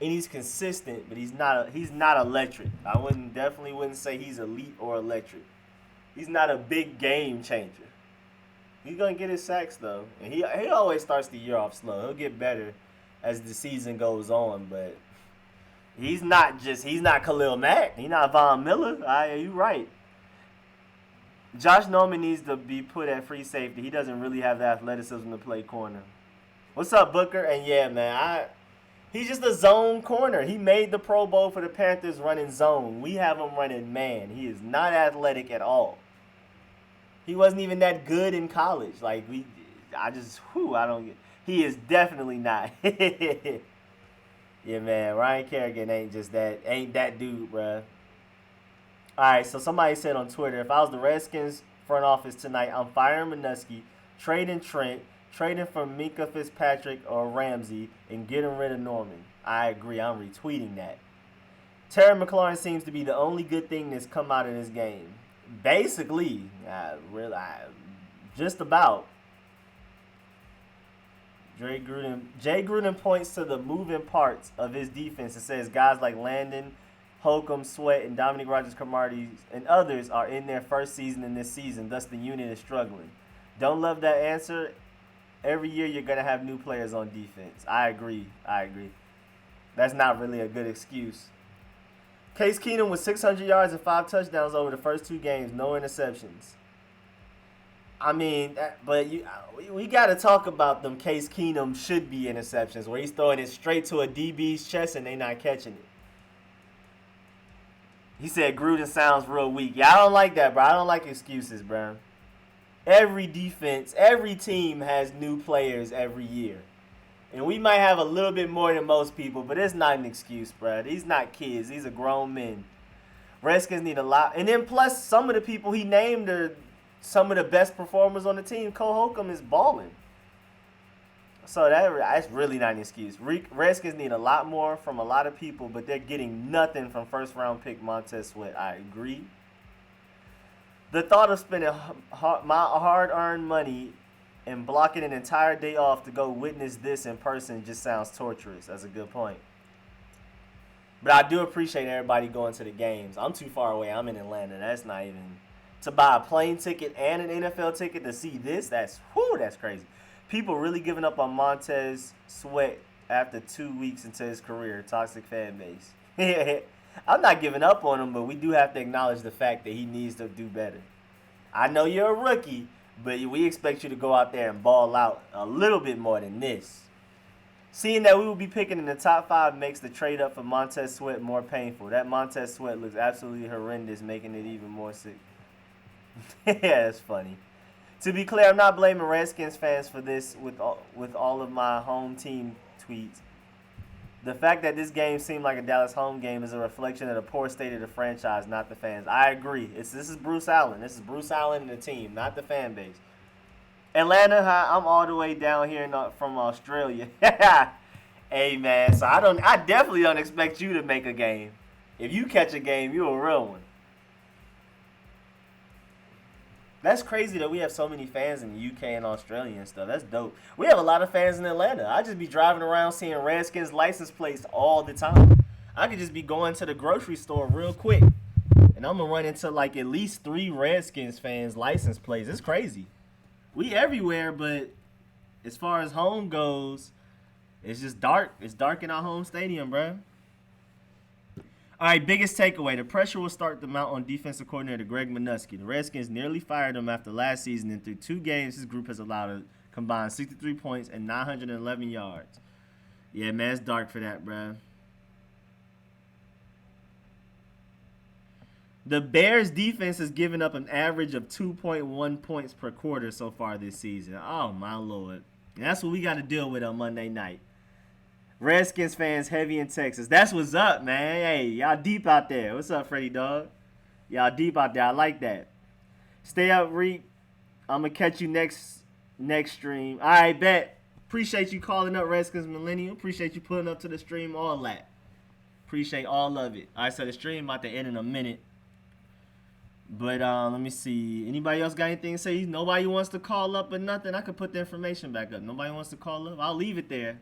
Speaker 1: and he's consistent, but he's not electric. I definitely wouldn't say he's elite or electric. He's not a big game changer. He's gonna get his sacks though, and he always starts the year off slow. He'll get better as the season goes on, but he's not Khalil Mack. He's not Von Miller. You're right. Josh Norman needs to be put at free safety. He doesn't really have the athleticism to play corner. What's up, Booker? And yeah, man, he's just a zone corner. He made the Pro Bowl for the Panthers running zone. We have him running man. He is not athletic at all. He wasn't even that good in college. He is definitely not. Yeah, man, Ryan Kerrigan ain't that dude, bruh. All right, so somebody said on Twitter, if I was the Redskins front office tonight, I'm firing Minuski, trading Trent, trading for Minka Fitzpatrick or Ramsey, and getting rid of Norman. I agree. I'm retweeting that. Terry McLaurin seems to be the only good thing that's come out of this game. Basically, just about. Jay Gruden points to the moving parts of his defense and says guys like Landon, Holcomb, Sweat, and Dominic Rodgers-Cromartie and others are in their first season in this season, thus the unit is struggling. Don't love that answer. Every year you're going to have new players on defense. I agree. That's not really a good excuse. Case Keenum with 600 yards and 5 touchdowns over the first 2 games, no interceptions. I mean, but we got to talk about them Case Keenum should be interceptions where he's throwing it straight to a DB's chest and they not catching it. He said Gruden sounds real weak. Yeah, I don't like that, bro. I don't like excuses, bro. Every defense, every team has new players every year. And we might have a little bit more than most people, but it's not an excuse, bro. These not kids. These are grown men. Redskins need a lot. And then plus, some of the people he named are some of the best performers on the team. Cole Holcomb is balling. So that's really not an excuse. Redskins need a lot more from a lot of people, but they're getting nothing from first-round pick Montez Sweat. I agree. The thought of spending my hard-earned money and blocking an entire day off to go witness this in person just sounds torturous. That's a good point. But I do appreciate everybody going to the games. I'm too far away. I'm in Atlanta. That's not even... To buy a plane ticket and an NFL ticket to see this, that's crazy. People really giving up on Montez Sweat after 2 weeks into his career. Toxic fan base. I'm not giving up on him, but we do have to acknowledge the fact that he needs to do better. I know you're a rookie, but we expect you to go out there and ball out a little bit more than this. Seeing that we will be picking in the top 5 makes the trade up for Montez Sweat more painful. That Montez Sweat looks absolutely horrendous, making it even more sick. Yeah, that's funny. To be clear, I'm not blaming Redskins fans for this with all of my home team tweets. The fact that this game seemed like a Dallas home game is a reflection of the poor state of the franchise, not the fans. I agree. This is Bruce Allen. This is Bruce Allen and the team, not the fan base. Atlanta, I'm all the way down here from Australia. Hey, man, so I definitely don't expect you to make a game. If you catch a game, you're a real one. That's crazy that we have so many fans in the UK and Australia and stuff. That's dope. We have a lot of fans in Atlanta. I just be driving around seeing Redskins license plates all the time. I could just be going to the grocery store real quick, and I'm going to run into like at least 3 Redskins fans license plates. It's crazy. We everywhere, but as far as home goes, it's just dark. It's dark in our home stadium, bro. All right, biggest takeaway. The pressure will start to mount on defensive coordinator Greg Minuski. The Redskins nearly fired him after last season, and through 2 games, his group has allowed a combined 63 points and 911 yards. Yeah, man, it's dark for that, bro. The Bears' defense has given up an average of 2.1 points per quarter so far this season. Oh, my Lord. And that's what we got to deal with on Monday night. Redskins fans heavy in Texas. That's what's up, man. Hey, y'all deep out there. What's up, Freddie Dog? Y'all deep out there. I like that. Stay up, Reek. I'm going to catch you next Next stream. All right, bet. Appreciate you calling up, Redskins Millennial. Appreciate you pulling up to the stream, all that. Appreciate all of it. All right, so the stream about to end in a minute. But let me see. Anybody else got anything to say? Nobody wants to call up or nothing. I could put the information back up. Nobody wants to call up. I'll leave it there.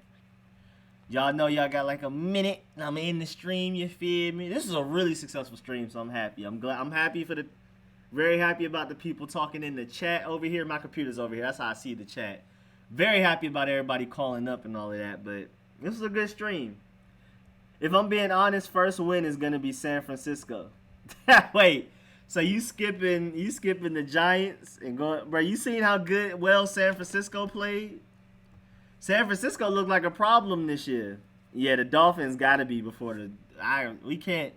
Speaker 1: Y'all know y'all got like a minute. I'm in the stream. You feel me? This is a really successful stream, so I'm happy. I'm glad. I'm happy for the. Very happy about the people talking in the chat over here. My computer's over here. That's how I see the chat. Very happy about everybody calling up and all of that. But this is a good stream. If I'm being honest, first win is gonna be San Francisco. Wait. So you skipping the Giants and going, bro? You seen how well San Francisco played? San Francisco looked like a problem this year. Yeah, the Dolphins got to be before we can't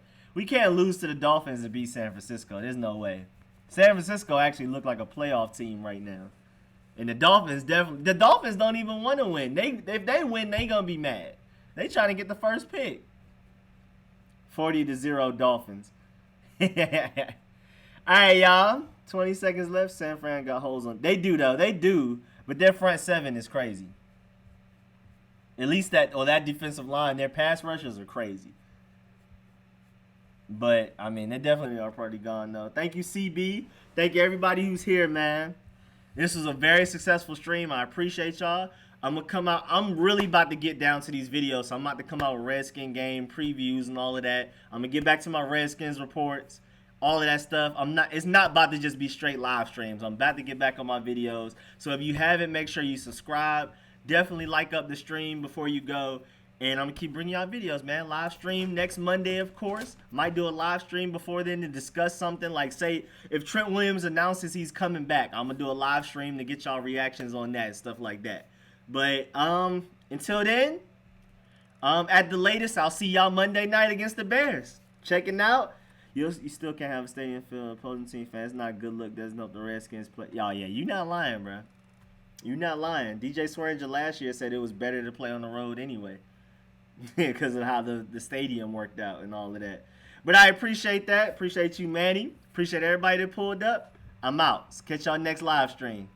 Speaker 1: lose to the Dolphins and beat San Francisco. There's no way. San Francisco actually look like a playoff team right now, and the Dolphins don't even want to win. If they win, they gonna be mad. They trying to get the first pick. 40-0 Dolphins. All right, y'all. 20 seconds left. San Fran got holes on. They do, though. They do. But their front seven is crazy. At least that defensive line, their pass rushers are crazy. But, I mean, they definitely are pretty gone, though. Thank you, CB. Thank you, everybody who's here, man. This was a very successful stream. I appreciate y'all. I'm going to come out. I'm really about to get down to these videos. So I'm about to come out with Redskin game previews and all of that. I'm going to get back to my Redskins reports. All of that stuff. It's not about to just be straight live streams. I'm about to get back on my videos. So if you haven't, make sure you subscribe. Definitely like up the stream before you go. And I'm going to keep bringing y'all videos, man. Live stream next Monday, of course. Might do a live stream before then to discuss something. Like, say, if Trent Williams announces he's coming back, I'm going to do a live stream to get y'all reactions on that and stuff like that. But until then, at the latest, I'll see y'all Monday night against the Bears. Checking out. You still can't have a stadium filled with opposing team fans. It's not a good look. Doesn't help the Redskins play. Y'all, yeah, you not lying, bro. You not lying. DJ Swearinger last year said it was better to play on the road anyway because of how the stadium worked out and all of that. But I appreciate that. Appreciate you, Manny. Appreciate everybody that pulled up. I'm out. Catch y'all next live stream.